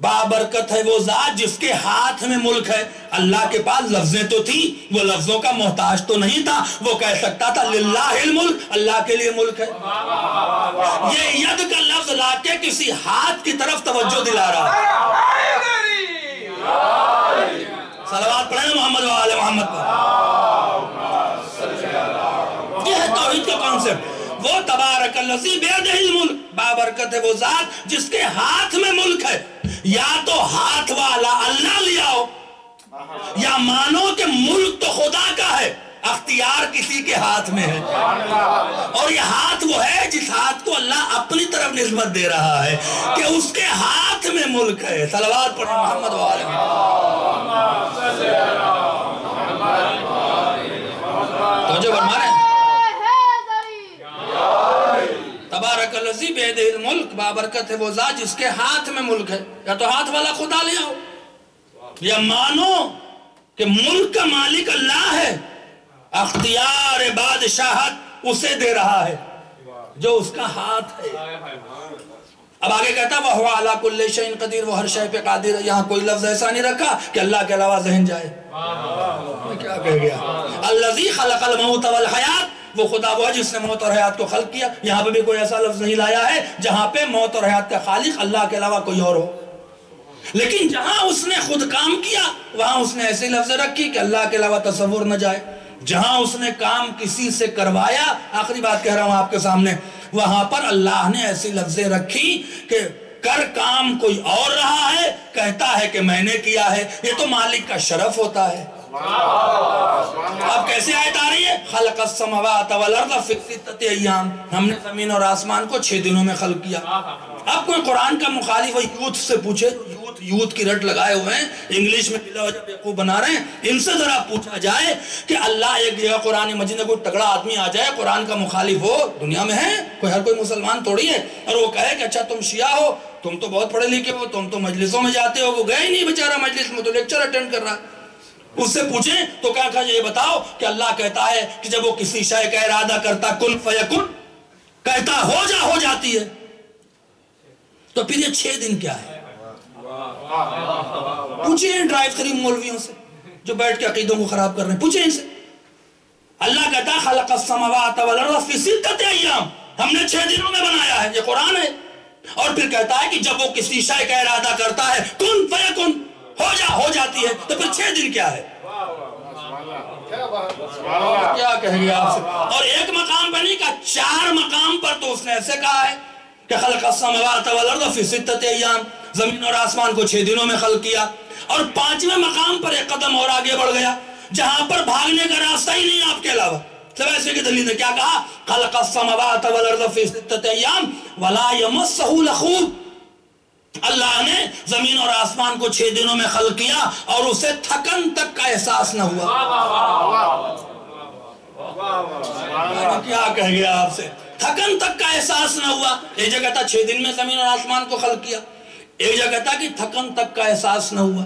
بابرکت ہے وہ ذات جس کے ہاتھ میں ملک ہے. اللہ کے پاس لفظیں تو تھی, وہ لفظوں کا محتاج تو نہیں تھا, وہ کہہ سکتا تھا للہ الملک, اللہ کے لیے ملک ہے. یہ ید کا لفظ لا کے کسی ہاتھ کی طرف توجہ دلا رہا ہے. صلوات پڑھیں محمد و آل محمد پر. یہ ہے توحید کا کانسیپٹ. وہ تبارک الذی بیدہ الملک, بابرکت ہے وہ ذات جس کے ہاتھ میں ملک ہے. یا تو ہاتھ والا اللہ لے آؤ, یا مانو کہ ملک تو خدا کا ہے, اختیار کسی کے ہاتھ میں ہے. اور یہ ہاتھ وہ ہے جس ہاتھ کو اللہ اپنی طرف نسبت دے رہا ہے کہ اس کے ہاتھ میں ملک ہے. صلوات پڑھیں محمد و آل محمد. توجہ فرما رہے ہیں. تبارک الذی بیدہ الملک, بابرکت ہے وہ ذات جس کے ہاتھ میں ملک ہے. یا تو ہاتھ والا خدا لے آؤ, یا مانو کہ ملک کا مالک اللہ ہے, اختیار بادشاہت اسے دے رہا ہے جو اس کا ہاتھ ہے. اب آگے کہتا ہے وَهُوَ عَلَى كُلِّ شَيْءٍ قَدِيرٌ, وہ ہر شے پہ قادر ہے. یہاں کوئی لفظ ایسا نہیں رکھا کہ اللہ کے علاوہ ذہن جائے. میں کیا کہہ گیا, الذی خلق الموت والحیات, وہ خدا وہ ہے جس نے موت اور حیات کو خلق کیا. یہاں پہ بھی کوئی ایسا لفظ نہیں لایا ہے جہاں پہ موت اور حیات کا خالق اللہ کے علاوہ کوئی اور ہو. لیکن جہاں اس نے خود کام کیا وہاں اس نے ایسی لفظ رکھی کہ اللہ کے علاوہ تصور نہ جائے. جہاں اس نے کام کسی سے کروایا, آخری بات کہہ رہا ہوں آپ کے سامنے, وہاں پر اللہ نے ایسی لفظیں رکھی کہ کر کام کوئی اور رہا ہے, کہتا ہے کہ میں نے کیا ہے. یہ تو مالک کا شرف ہوتا ہے. اب کیسے آیت آ رہی ہے, خلق السماوات والارض فی ستۃ ایام, ہم نے زمین اور آسمان کو 6 دنوں میں خلق کیا. اب کوئی قرآن کا مخالف یوتھ سے پوچھے, یوتھ کی رٹ لگائے ہوئے ہیں, انگلش میں بلا وجہ بیوقوف بنا رہے ہیں, ان سے ذرا پوچھا جائے کہ اللہ ایک جگہ قرآن مجید میں کوئی تگڑا آدمی آ جائے قرآن کا مخالف ہو, دنیا میں ہے کوئی, ہر کوئی مسلمان تھوڑی ہے, اور وہ کہے کہ اچھا تم شیعہ ہو, تم تو بہت پڑھے لکھے ہو, تم تو مجلسوں میں جاتے ہو. وہ گئے ہی نہیں بیچارہ مجلس میں, تو لیکچر اٹینڈ کر رہا ہے. اس سے پوچھیں تو کہا کہ یہ بتاؤ کہ اللہ کہتا ہے کہ جب وہ کسی شے کا ارادہ کرتا کن فیکن, کہتا ہو جاتی ہے, تو پھر یہ 6 دن کیا ہے؟ پوچھیں ڈرائیو تھری مولویوں سے, جو بیٹھ کے عقیدوں کو خراب کر رہے ہیں، پوچھیں ان سے۔ اللہ کہتا خلق السماوات والارض فی ستۃ ایام، ہم نے 6 دنوں میں بنایا ہے، یہ قرآن ہے۔ اور پھر کہتا ہے کہ جب وہ کسی شے کا ارادہ کرتا ہے کن فیکن، ہو جاتی ہے، تو پھر 6 دن کیا ہے؟ کیا کہیں گے آپ سے؟ اور ایک مقام پر نہیں کہا، 4 مقام پر تو اس نے ایسے کہا ہے کہ خلق السماوات والارض فی ستۃ ایام، زمین اور آسمان کو 6 دنوں میں خلق کیا۔ اور 5ویں مقام پر ایک قدم اور آگے بڑھ گیا، جہاں پر بھاگنے کا راستہ ہی نہیں آپ کے علاوہ۔ سب ایسے کی دلیل نے کیا کہا؟ خلق السماوات والارض فی ستۃ ایام ولا یمسہ لغوب، اللہ نے زمین اور آسمان کو 6 دنوں میں خلق کیا اور اسے تھکن تک کا احساس نہ ہوا۔ کیا کہیں گے آپ سے؟ تھکن تک کا احساس نہ ہوا۔ ایک جگہ تھا 6 دن میں زمین اور آسمان کو خلق کیا، ایک جگہ تھا کہ تھکن تک کا احساس نہ ہوا۔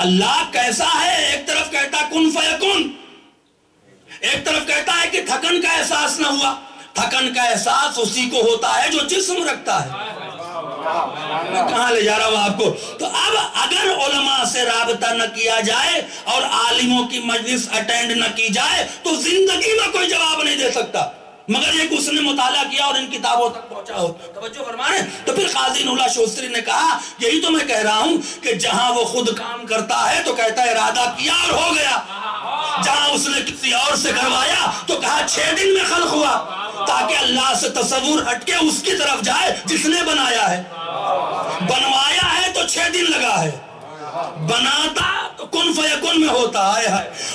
اللہ کیسا ہے؟ ایک طرف کہتا کن فیکن، ایک طرف کہتا ہے کہ تھکن کا احساس نہ ہوا۔ تھکن کا احساس اسی کو ہوتا ہے جو جسم رکھتا ہے۔ میں کہاں لے جا رہا ہوں آپ کو؟ تو اب اگر علماء سے رابطہ نہ کیا جائے اور عالموں کی مجلس اٹینڈ نہ کی جائے تو زندگی میں کوئی جواب نہیں دے سکتا، مگر یہ کہ اس نے مطالعہ کیا اور ان کتابوں تک پہنچا ہو۔ توجہ فرمائیں۔ تو پھر قاضی نولا شوستری نے کہا یہی تو میں کہہ رہا ہوں کہ جہاں وہ خود کام کرتا ہے تو کہتا ہے ارادہ کیا اور ہو گیا، جہاں اس نے کسی اور سے کروایا تو کہا 6 دن میں خلق ہوا، تاکہ اللہ سے تصور ہٹ کے اس کی طرف جائے جس نے بنایا ہے۔ بنوایا ہے تو 6 دن لگا ہے، بناتا تو کن فیکن میں ہوتا ہے۔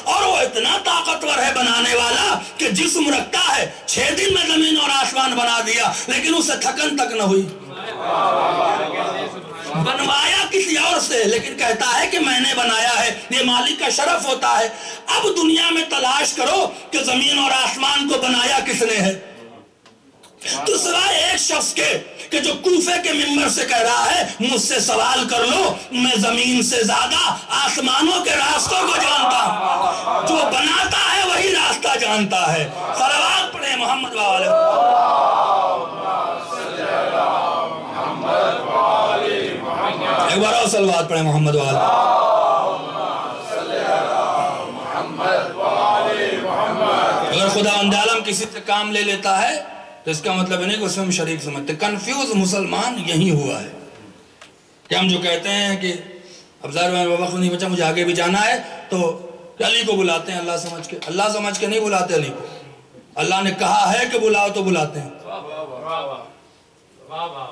اور وہ اتنا طاقتور ہے بنانے والا کہ جسم رکھتا ہے، 6 دن میں زمین اور آسمان بنا دیا لیکن اسے تھکن تک نہ ہوئی۔ بنوایا کسی اور سے لیکن کہتا ہے کہ میں نے بنایا ہے، یہ مالک کا شرف ہوتا ہے۔ اب دنیا میں تلاش کرو کہ زمین اور آسمان کو بنایا کس نے ہے، تو سوائے ایک شخص کے کہ جو کوفے کے ممبر سے کہہ رہا ہے مجھ سے سوال کر لو، میں زمین سے زیادہ آسمانوں کے راستوں کو جانتا ہوں۔ جو بناتا ہے وہی راستہ جانتا ہے۔ صلوات پڑھیں محمد والے۔ ایک بار اور صلوات پڑھیں محمد والے۔ اگر خدا بند عالم کسی سے کام لے لیتا ہے تو اس کا مطلب نہیں کہ اس میں ہم شریک سمجھتے۔ کنفیوز مسلمان یہی ہوا ہے کہ ہم جو کہتے ہیں کہ اب ظاہر میں وقت نہیں بچا، مجھے آگے بھی جانا ہے، تو علی کو بلاتے ہیں اللہ سمجھ کے، اللہ سمجھ کے نہیں بلاتے علی کو، اللہ نے کہا ہے کہ بلاؤ تو بلاتے ہیں۔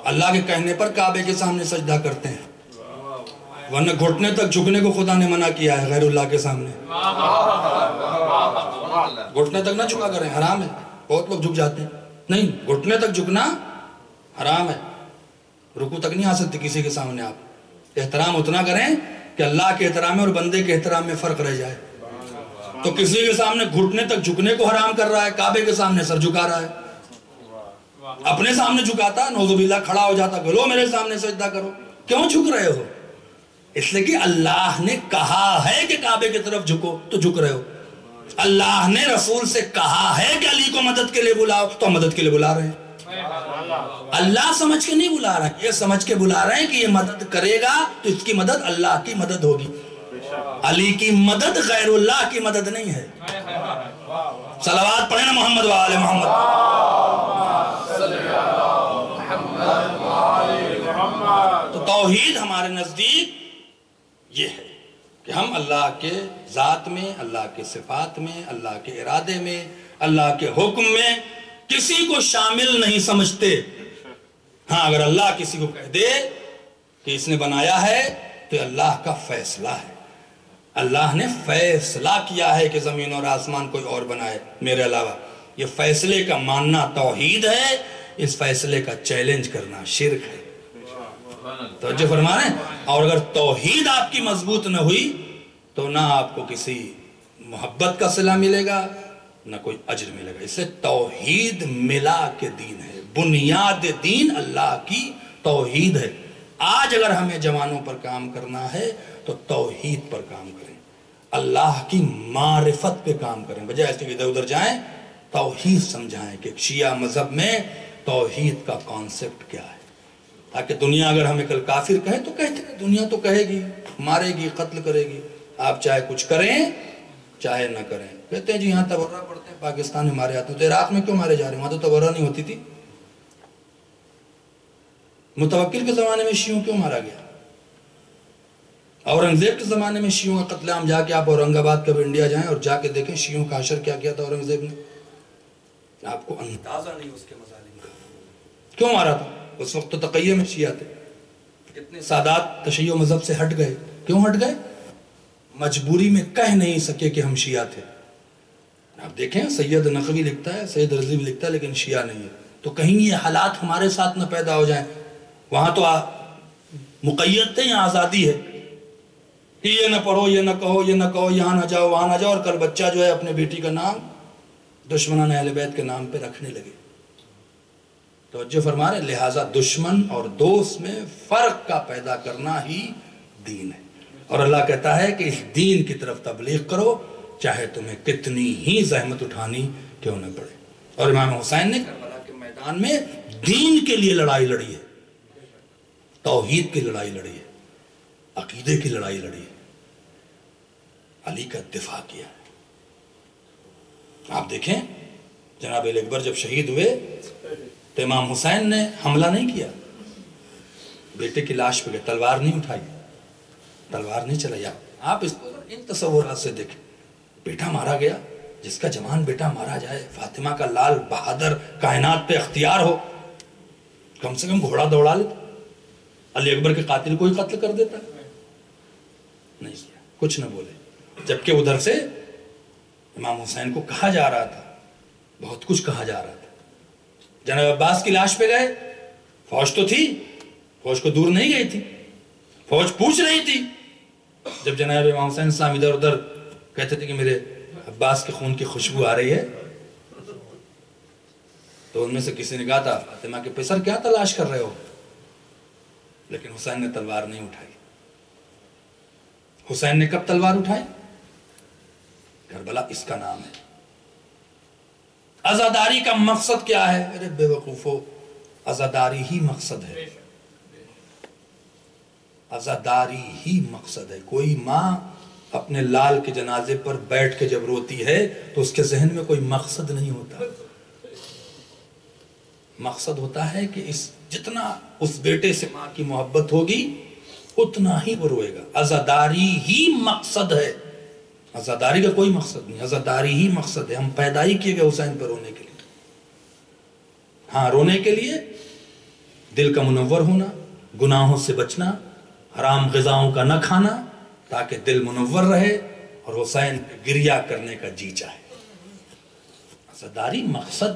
اللہ کے کہنے پر کعبے کے سامنے سجدہ کرتے ہیں، ورنہ گھٹنے تک جھکنے کو خدا نے منع کیا ہے غیر اللہ کے سامنے۔ گھٹنے تک نہ جھکا کریں، حرام ہے۔ بہت لوگ جھک جاتے ہیں، نہیں، گھٹنے تک جھکنا حرام ہے۔ رکوع تک نہیں آ سکتے کسی کے سامنے آپ۔ احترام اتنا کریں کہ اللہ کے احترام میں اور بندے کے احترام میں فرق رہ جائے۔ تو کسی کے سامنے گھٹنے تک جھکنے کو حرام کر رہا ہے، کعبے کے سامنے سر جھکا رہا ہے۔ اپنے سامنے جھکاتا، نعوذ باللہ کھڑا ہو جاتا کہ لو میرے سامنے سجدہ کرو۔ کیوں جھک رہے ہو؟ اس لیے کہ اللہ نے کہا ہے کہ کعبے کی طرف جھکو تو جھک رہے ہو۔ اللہ نے رسول سے کہا ہے کہ علی کو مدد کے لیے بلاؤ تو ہم مدد کے لیے بلا رہے ہیں۔ اللہ سمجھ کے نہیں بلا رہا ہے، یہ سمجھ کے بلا رہے ہیں کہ یہ مدد کرے گا تو اس کی مدد اللہ کی مدد ہوگی۔ علی کی مدد غیر اللہ کی مدد نہیں ہے۔ صلوات پڑھیں نا محمد وآل محمد۔ تو توحید ہمارے نزدیک یہ ہے کہ ہم اللہ کے ذات میں، اللہ کے صفات میں، اللہ کے ارادے میں، اللہ کے حکم میں کسی کو شامل نہیں سمجھتے۔ ہاں اگر اللہ کسی کو کہہ دے کہ اس نے بنایا ہے تو اللہ کا فیصلہ ہے۔ اللہ نے فیصلہ کیا ہے کہ زمین اور آسمان کوئی اور بنائے میرے علاوہ۔ یہ فیصلے کا ماننا توحید ہے، اس فیصلے کا چیلنج کرنا شرک ہے۔ توجہ فرما رہے ہیں؟ اور اگر توحید آپ کی مضبوط نہ ہوئی تو نہ آپ کو کسی محبت کا صلہ ملے گا نہ کوئی اجر ملے گا۔ اس سے توحید ملا کے دین ہے، بنیاد دین اللہ کی توحید ہے۔ آج اگر ہمیں جوانوں پر کام کرنا ہے تو توحید پر کام کریں، اللہ کی معرفت پہ کام کریں، بجائے اس کے ادھر ادھر جائیں۔ توحید سمجھائیں کہ شیعہ مذہب میں توحید کا کانسیپٹ کیا ہے، تاکہ دنیا اگر ہمیں کل کافر کہے تو کہتے ہیں، دنیا تو کہے گی، مارے گی، قتل کرے گی۔ آپ چاہے کچھ کریں چاہے نہ کریں. کہتے ہیں جی یہاں تبرہ پڑھتے ہیں, پاکستان میں مارے آتے ہیں. تو عراق میں کیوں مارے جا رہے ہیں؟ وہاں تو تبرہ نہیں ہوتی تھی. متوکل کے زمانے میں شیعوں کیوں مارا گیا؟ اورنگزیب کے زمانے میں شیعوں کا قتل عام, جا کے آپ اورنگ آباد کب انڈیا جائیں اور جا کے دیکھیں شیعوں کا حشر کیا کیا تھا اورنگزیب نے. آپ کو اندازہ نہیں اس کے مظالم کا. کیوں مارا تھا؟ اس وقت تو تقیہ میں شیعہ تھے. کتنے سادات تشیع مذہب سے ہٹ گئے. کیوں ہٹ گئے؟ مجبوری میں کہہ نہیں سکے کہ ہم شیعہ تھے. آپ دیکھیں سید نقوی لکھتا ہے, سید رضوی بھی لکھتا ہے, لیکن شیعہ نہیں ہے. تو کہیں یہ حالات ہمارے ساتھ نہ پیدا ہو جائیں. وہاں تو مقید تھے, یہاں آزادی ہے کہ یہ نہ پڑھو, یہ نہ کہو, یہ نہ کہو, یہاں نہ جاؤ, وہاں نہ جاؤ. اور کل بچہ جو ہے اپنے بیٹی کا نام دشمنان اہل بیت کے نام پہ رکھنے لگے. توجہ فرما رہے, لہٰذا دشمن اور دوست میں فرق کا پیدا کرنا ہی دین ہے. اور اللہ کہتا ہے کہ اس دین کی طرف تبلیغ کرو چاہے تمہیں کتنی ہی زحمت اٹھانی کیوں نہ پڑے. اور امام حسین نے کربلا کے میدان میں دین کے لیے لڑائی لڑی ہے, توحید کی لڑائی لڑی ہے, عقیدے کی لڑائی لڑی ہے, علی کا دفاع کیا. آپ دیکھیں جناب علی اکبر جب شہید ہوئے تو امام حسین نے حملہ نہیں کیا, بیٹے کی لاش پہ گئے, تلوار نہیں اٹھائی, تلوار نہیں چلائی. آپ ان تصورات سے دیکھیں, بیٹا مارا گیا, جس کا جوان بیٹا مارا جائے, فاطمہ کا لال بہادر کائنات پہ اختیار ہو, کم سے کم گھوڑا دوڑا لیتا. علی اکبر کے قاتل کوئی قتل کر دیتا نہیں کیا, کچھ نہ بولے. جبکہ ادھر سے امام حسین کو کہا جا رہا تھا, بہت کچھ کہا جا رہا تھا. جناب عباس کی لاش پہ گئے, فوج تو تھی, فوج کو دور نہیں گئی تھی, فوج پوچھ رہی تھی. جب جناب امام حسین اسلام ادھر ادھر کہتے تھے کہ میرے عباس کے خون کی خوشبو آ رہی ہے, تو ان میں سے کسی نے کہا تھا فاطمہ کے پسر کیا تلاش کر رہے ہو؟ لیکن حسین نے تلوار نہیں اٹھائی. حسین نے کب تلوار اٹھائی؟ کربلا اس کا نام ہے. عزاداری کا مقصد کیا ہے؟ ارے بے وقوفو, عزاداری ہی مقصد ہے, عزاداری ہی مقصد ہے. کوئی ماں اپنے لال کے جنازے پر بیٹھ کے جب روتی ہے تو اس کے ذہن میں کوئی مقصد نہیں ہوتا. مقصد ہوتا ہے کہ جتنا اس بیٹے سے ماں کی محبت ہوگی اتنا ہی وہ روئے گا. عزاداری ہی مقصد ہے, عزاداری کا کوئی مقصد نہیں, عزاداری ہی مقصد ہے. ہم پیدا ہی کیے گئے حسین پر رونے کے لیے. ہاں, رونے کے لیے دل کا منور ہونا, گناہوں سے بچنا, حرام غذاؤں کا نہ کھانا, تاکہ دل منور رہے اور حسین پہ گریہ کرنے کا جی چاہے. عزاداری مقصد,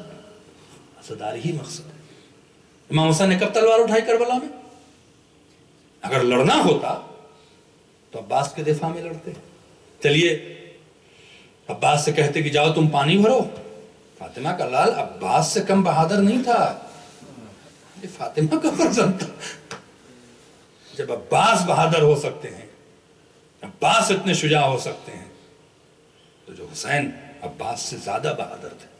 عزاداری ہی مقصد ہے. امام حسین نے کب تلوار اٹھائی کربلا میں؟ اگر لڑنا ہوتا تو عباس کے دفاع میں لڑتے. چلیے عباس سے کہتے کہ جاؤ تم پانی بھرو. فاطمہ کا لال عباس سے کم بہادر نہیں تھا, یہ فاطمہ کا فرزند تھا. جب عباس بہادر ہو سکتے ہیں, عباس اتنے شجاع ہو سکتے ہیں, تو جو حسین عباس سے زیادہ بہادر تھے.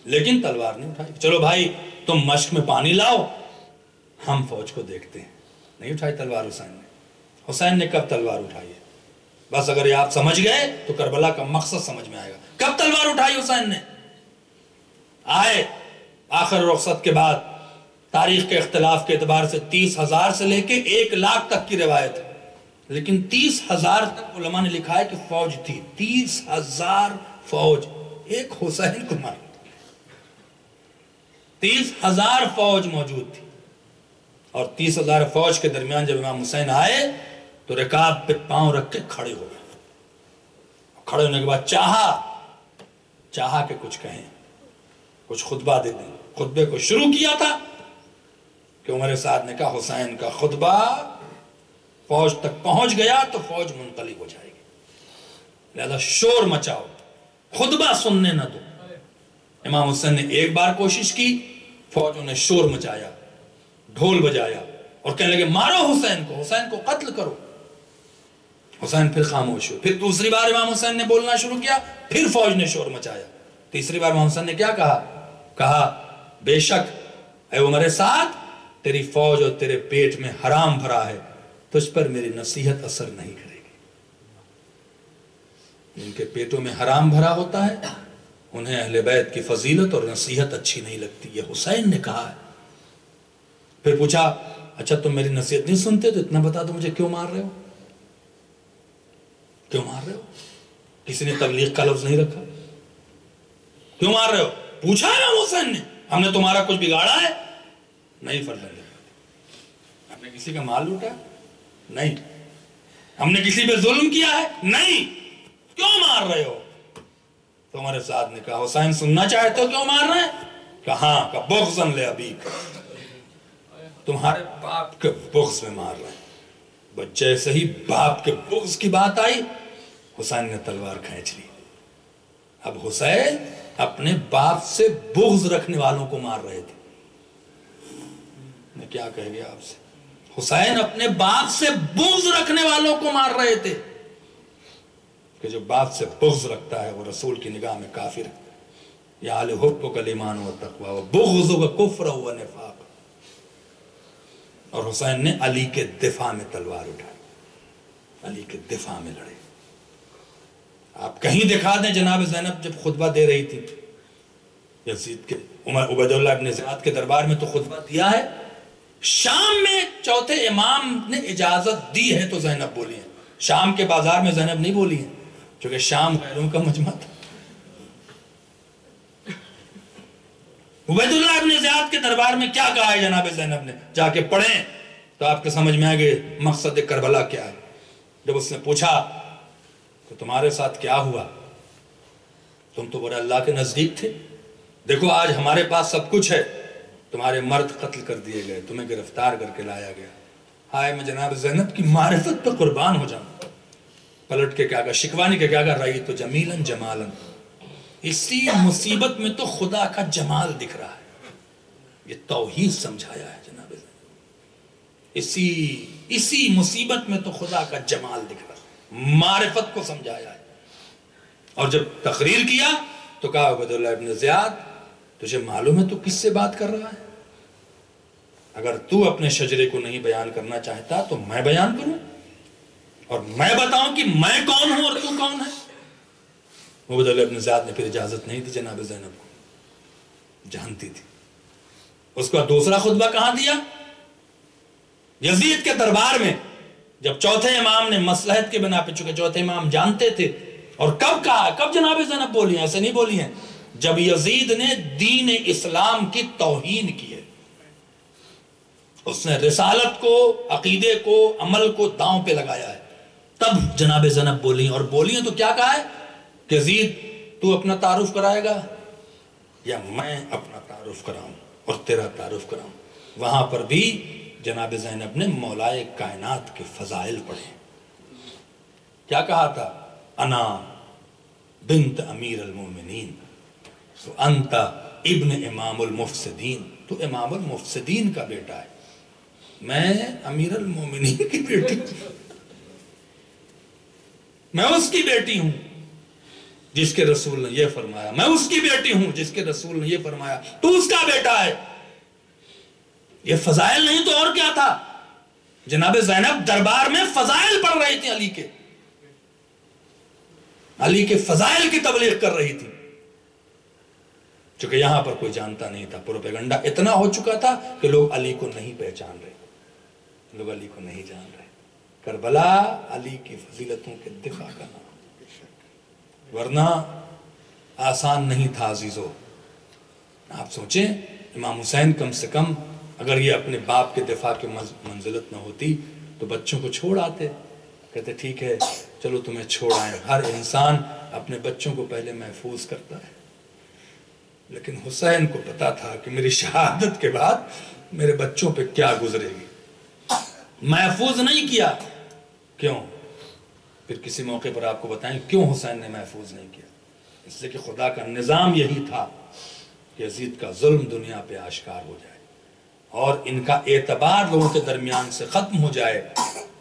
لیکن تلوار نہیں اٹھائی. چلو بھائی تم مشق میں پانی لاؤ, ہم فوج کو دیکھتے ہیں. نہیں اٹھائی تلوار حسین نے. حسین نے کب تلوار اٹھائی ہے؟ بس اگر یہ آپ سمجھ گئے تو کربلا کا مقصد سمجھ میں آئے گا. کب تلوار اٹھائی حسین نے؟ آئے آخر رخصت کے بعد. تاریخ کے اختلاف کے اعتبار سے 30,000 سے لے کے 1,00,000 تک کی روایت ہے, لیکن 30,000 تک علماء نے لکھا ہے کہ فوج تھی. 30,000 فوج ایک حسین کو مار, 30,000 فوج موجود تھی. اور 30,000 فوج کے درمیان جب امام حسین آئے تو رکاب پہ پاؤں رکھ کے کھڑے ہو گئے. کھڑے ہونے کے بعد چاہا کہ کچھ کہیں, کچھ خطبہ دے دیں. خطبے کو شروع کیا تھا کہ عمر سعد نے کہا حسین کا خطبہ فوج تک پہنچ گیا تو فوج منقلب ہو جائے گی, لہذا شور مچاؤ, خطبہ سننے نہ دو. امام حسین نے ایک بار کوشش کی, فوجوں نے شور مچایا, ڈھول بجایا اور کہنے لگے مارو حسین کو قتل کرو. حسین پھر خاموش ہوئے. پھر دوسری بار امام حسین نے بولنا شروع کیا, پھر فوج نے شور مچایا. تیسری بار امام حسین نے کیا کہا بے شک اے عمر سعد تیری فوج اور تیرے پیٹ میں حرام بھرا ہے, تجھ پر میری نصیحت اثر نہیں کرے گی. جن کے پیٹوں میں حرام بھرا ہوتا ہے انہیں اہل بیت کی فضیلت اور نصیحت اچھی نہیں لگتی. یہ حسین نے کہا ہے. پھر پوچھا اچھا تم میری نصیحت نہیں سنتے تو اتنا بتا دو مجھے کیوں مار رہے ہو؟ کیوں مار رہے ہو؟ کسی نے تبلیغ کا لفظ نہیں رکھا. کیوں مار رہے ہو؟ پوچھا ہے امام حسین نے. ہم نے تمہارا کچھ بگاڑا ہے؟ نہیں. فرزند ہم نے کسی کا مال لوٹا؟ نہیں. ہم نے کسی پہ ظلم کیا ہے؟ نہیں. کیوں مار رہے ہو؟ تو ہمارے ساتھ نے کہا حسین سننا چاہتے ہو کیوں مار رہے ہیں؟ کہاں کا بغضاً لأبیک، تمہارے باپ کے بغض میں مار رہے ہیں. بس جیسے ہی باپ کے بغض کی بات آئی حسین نے تلوار کھینچ لی. اب حسین اپنے باپ سے بغض رکھنے والوں کو مار رہے تھے. میں کیا کہہ گیا آپ سے؟ حسین اپنے باپ سے بغض رکھنے والوں کو مار رہے تھے کہ جو باپ سے بغض رکھتا ہے وہ رسول کی نگاہ میں کافر ہے. یا علی حبک الایمان والتقوی وبغضک کفر ونفاق. اور حسین نے علی کے دفاع میں تلوار اٹھائی، علی کے دفاع میں لڑے. آپ کہیں دکھا دیں جناب زینب جب خطبہ دے رہی تھی یزید کے عبید اللہ ابن زیاد کے دربار میں تو خطبہ دیا ہے. شام میں چوتھے امام نے اجازت دی ہے تو زینب بولی ہیں. شام کے بازار میں زینب نہیں بولی ہیں چونکہ شام غیروں کا مجمع تھا. عبید اللہ ابن زیاد کے دربار میں کیا کہا ہے جناب زینب نے؟ جا کے پڑھیں تو آپ کے سمجھ میں آئے گا مقصد کربلا کیا ہے. جب اس نے پوچھا کہ تمہارے ساتھ کیا ہوا، تم تو بڑے اللہ کے نزدیک تھے، دیکھو آج ہمارے پاس سب کچھ ہے، تمہارے مرد قتل کر دیے گئے، تمہیں گرفتار کر کے لایا گیا. ہائے میں جناب زینب کی معرفت پہ قربان ہو جاؤں. پلٹ کے کیا کہا؟ شکوانی کے کیا کہا؟ رئی تو جمیلاً جمالاً. اسی مصیبت میں تو خدا کا جمال دکھ رہا ہے. یہ توحید سمجھایا ہے جناب زینب. اسی مصیبت میں تو خدا کا جمال دکھ رہا ہے، معرفت کو سمجھایا ہے. اور جب تقریر کیا تو کہا عبید اللہ ابن زیاد تجھے معلوم ہے تو کس سے بات کر رہا ہے؟ اگر تو اپنے شجرے کو نہیں بیان کرنا چاہتا تو میں بیان کروں اور میں بتاؤں کہ میں کون ہوں اور تو کون ہے. عبید اللہ ابن زیاد نے پھر اجازت نہیں دی جناب زینب کو، جانتی تھی. اس کا دوسرا خطبہ کہاں دیا؟ یزید کے دربار میں. جب چوتھے امام نے مصلحت کے بنا پہ، چونکہ چوتھے امام جانتے تھے. اور کب کہا؟ کب جناب زینب بولی ہیں؟ ایسے نہیں بولی ہیں. جب یزید نے دین اسلام کی توہین کی ہے، اس نے رسالت کو، عقیدے کو، عمل کو داؤں پہ لگایا ہے، تب جناب زینب بولی ہیں. اور بولی ہیں تو کیا کہا ہے کہ یزید تو اپنا تعارف کرائے گا یا میں اپنا تعارف کراؤں اور تیرا تعارف کراؤں. وہاں پر بھی جناب زینب نے مولائے کائنات کے فضائل پڑھے. کیا کہا تھا؟ انا بنت امیر المومنین تو انت ابن امام المفسدین. تو امام المفسدین کا بیٹا ہے، میں امیر المومنین کی بیٹی ہوں. میں اس کی بیٹی ہوں جس کے رسول نے یہ فرمایا، میں اس کی بیٹی ہوں جس کے رسول نے یہ فرمایا، تو اس کا بیٹا ہے. یہ فضائل نہیں تو اور کیا تھا؟ جناب زینب دربار میں فضائل پڑھ رہی تھی، علی کے فضائل کی تبلیغ کر رہی تھی. چونکہ یہاں پر کوئی جانتا نہیں تھا، پروپیگنڈا اتنا ہو چکا تھا کہ لوگ علی کو نہیں پہچان رہے، لوگ علی کو نہیں جان رہے. کربلا علی کی فضیلتوں کے دفاع کا نام، ورنہ آسان نہیں تھا عزیزو. آپ سوچیں امام حسین کم سے کم اگر یہ اپنے باپ کے دفاع کی منزلت نہ ہوتی تو بچوں کو چھوڑ آتے، کہتے ٹھیک ہے چلو تمہیں چھوڑ آئیں. ہر انسان اپنے بچوں کو پہلے محفوظ کرتا ہے، لیکن حسین کو پتا تھا کہ میری شہادت کے بعد میرے بچوں پہ کیا گزرے گی. محفوظ نہیں کیا. کیوں؟ پھر کسی موقع پر آپ کو بتائیں کیوں حسین نے محفوظ نہیں کیا. اس لیے کہ خدا کا نظام یہی تھا کہ یزید کا ظلم دنیا پہ آشکار ہو جائے اور ان کا اعتبار لوگوں کے درمیان سے ختم ہو جائے،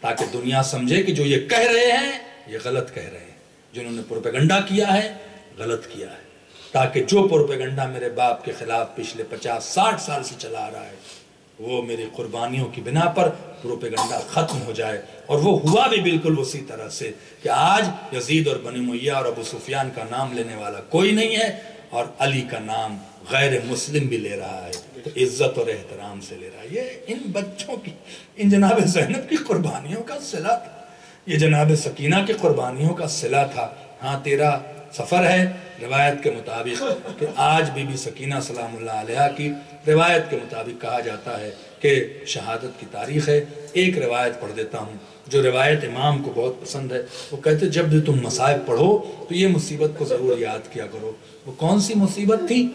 تاکہ دنیا سمجھے کہ جو یہ کہہ رہے ہیں یہ غلط کہہ رہے ہیں. جنہوں نے پروپیگنڈا کیا ہے غلط کیا ہے. تاکہ جو پروپیگنڈا میرے باپ کے خلاف پچھلے 50-60 سال سے چلا آ رہا ہے وہ میری قربانیوں کی بنا پر پروپیگنڈا ختم ہو جائے. اور وہ ہوا بھی بالکل اسی طرح سے کہ آج یزید اور بنی امیہ اور ابو سفیان کا نام لینے والا کوئی نہیں ہے اور علی کا نام غیر مسلم بھی لے رہا ہے تو عزت اور احترام سے لے رہا ہے. یہ ان بچوں کی، ان جناب زینب کی قربانیوں کا صلہ تھا، یہ جناب سکینہ کی قربانیوں کا صلہ تھا. ہاں تیرا سفر ہے روایت کے مطابق کہ آج بی بی سکینہ سلام اللہ علیہ کی روایت کے مطابق کہا جاتا ہے کہ شہادت کی تاریخ ہے. ایک روایت پڑھ دیتا ہوں جو روایت امام کو بہت پسند ہے. وہ کہتے جب بھی تم مصائب پڑھو تو یہ مصیبت کو ضرور یاد کیا کرو. وہ کون سی مصیبت تھی؟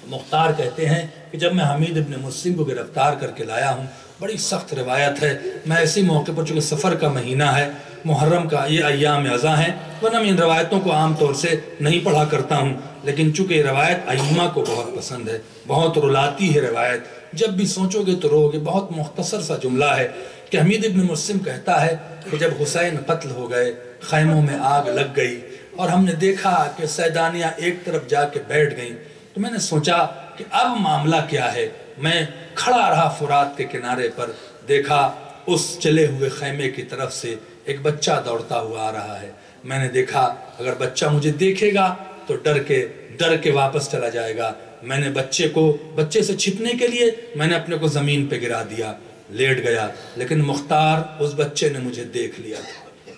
مختار کہتے ہیں کہ جب میں حمید ابن مسلم کو گرفتار کر کے لایا ہوں، بڑی سخت روایت ہے، میں ایسی موقع پر چونکہ سفر کا مہینہ ہے، محرم کا یہ ایام ازاں ہیں، ورنہ میں ان روایتوں کو عام طور سے نہیں پڑھا کرتا ہوں، لیکن چونکہ یہ روایت ائمہ کو بہت پسند ہے، بہت رلاتی ہے روایت، جب بھی سوچو گے تو رو گے. بہت مختصر سا جملہ ہے کہ حمید ابن مسلم کہتا ہے کہ جب حسین قتل ہو گئے، خیموں میں آگ لگ گئی اور ہم نے دیکھا کہ سیدانیاں ایک طرف جا کے بیٹھ گئیں، تو میں نے سوچا کہ اب معاملہ کیا ہے. میں کھڑا رہا فرات کے کنارے پر، دیکھا اس چلے ہوئے خیمے کی طرف سے ایک بچہ دوڑتا ہوا آ رہا ہے. میں نے دیکھا اگر بچہ مجھے دیکھے گا تو ڈر کے واپس چلا جائے گا. میں نے بچے سے چھپنے کے لیے میں نے اپنے کو زمین پہ گرا دیا، لیٹ گیا. لیکن مختار اس بچے نے مجھے دیکھ لیا تھا،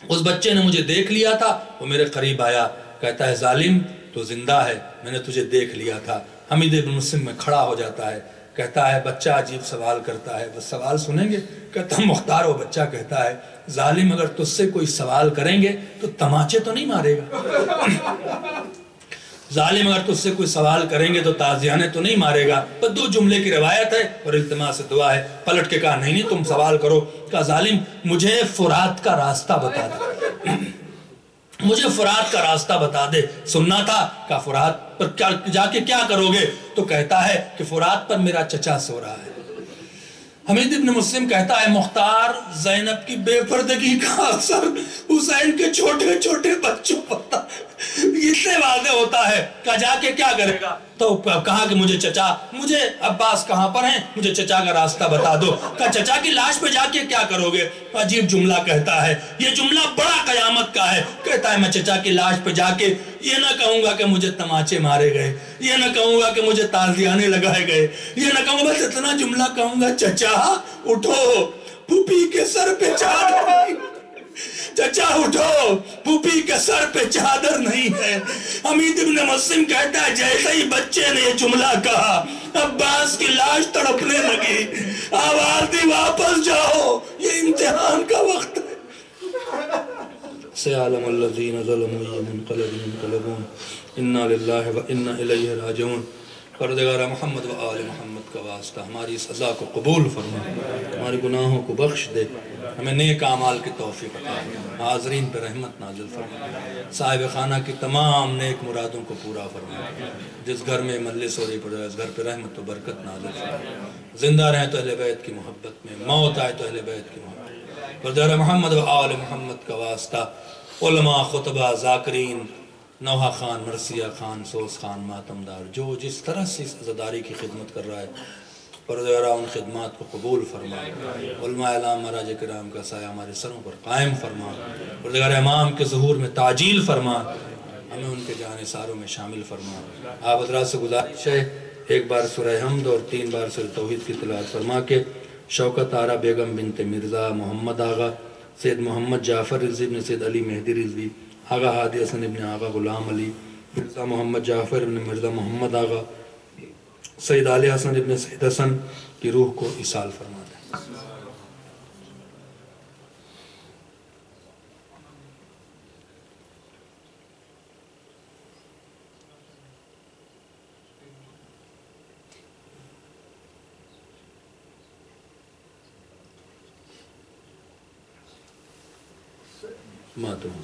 اس بچے نے مجھے دیکھ لیا تھا. وہ میرے قریب آیا، کہتا ہے ظالم تو زندہ ہے، میں نے تجھے دیکھ لیا تھا. حمید ابن مسلم میں کھڑا ہو جاتا ہے، کہتا ہے بچہ عجیب سوال کرتا ہے، بس سوال سنیں گے؟ کہتا مختار. وہ بچہ کہتا ہے ظالم اگر تجھ سے کوئی سوال کریں گے تو تماچے تو نہیں مارے گا؟ ظالم اگر تجھ سے کوئی سوال کریں گے تو تازیانے تو نہیں مارے گا؟ بس 2 جملے کی روایت ہے اور التماس دعا ہے. پلٹ کے کہا نہیں تم سوال کرو. کہا ظالم مجھے فرات کا راستہ بتا دے، مجھے فرات کا راستہ بتا دے. سننا تھا. کہا فرات پر جا کے کیا کرو گے؟ تو کہتا ہے کہ فرات پر میرا چچا سو رہا ہے. حمید ابن مسلم کہتا ہے مختار زینب کی بے پردگی کا اثر حسین کے چھوٹے چھوٹے بچوں پر تھا، اس سے واضح ہوتا ہے. کہا جا کے کیا کرے گا؟ تو کہا کہ مجھے عباس کہاں پر ہیں، مجھے چچا کا راستہ بتا دو. کہا چچا کی لاش پہ جا کے کیا کرو گے؟ عجیب جملہ کہتا ہے، یہ جملہ بڑا قیامت کا ہے. کہتا ہے میں چچا کی لاش پہ جا کے یہ نہ کہوں گا کہ مجھے تماچے مارے گئے، یہ نہ کہوں گا کہ مجھے تازیانے لگائے گئے، یہ نہ کہوں گا، بس اتنا جملہ کہوں گا چچا اٹھو پھوپھی کے سر پہ چادر نہیں، چچا اٹھو پھوپھی کے سر پہ چادر نہیں ہے. حمید ابن مسلم کہتا ہے جیسے ہی بچے نے یہ جملہ کہا عباس کی لاش تڑپنے لگی، آواز دی واپس جاؤ، یہ امتحان کا وقت ہے. سيعلم الذين ظلموا ينقلبون انا للہ و انا الیہ راجعون. پروردگار محمد و آل محمد کا واسطہ ہماری سزا کو قبول فرما، ہمارے گناہوں کو بخش دے، ہمیں نیک اعمال کی توفیق عطا، حاضرین پہ رحمت نازل فرما، صاحب خانہ کی تمام نیک مرادوں کو پورا فرما. جس گھر میں مجلس ہو رہی پڑے اس گھر پہ رحمت و برکت نازل فرما. زندہ رہیں تو اہل بیت کی محبت میں، موت آئے تو اہل بیت کی محبت. پروردگار محمد و آل محمد کا واسطہ علماء، خطبہ، ذاکرین، نوحہ خان، مرثیہ خان، سوس خان، ماتمدار، جو جس طرح سے اس عزاداری کی خدمت کر رہا ہے، پروردگار ان خدمات کو قبول فرما. علماء اعلام مراج کرام کا سایہ ہمارے سروں پر قائم فرما. پروردگار امام کے ظہور میں تعجیل فرما، ہمیں ان کے جانے ساروں میں شامل فرما. آپ حضرات سے گزارش ہے 1 بار سورہ حمد اور 3 بار سورہ توحید کی تلاوت فرما کے شوکت آرا بیگم بنت مرزا محمد آغا، سید محمد جعفر رضوی ابن سید علی مہدی رضوی، آغا ہادی حسن ابن آغا غلام علی، مرزا محمد جعفر ابن مرزا محمد آغا، سید علی حسن ابن سید حسن کی روح کو اصال فرما دیں. ماتم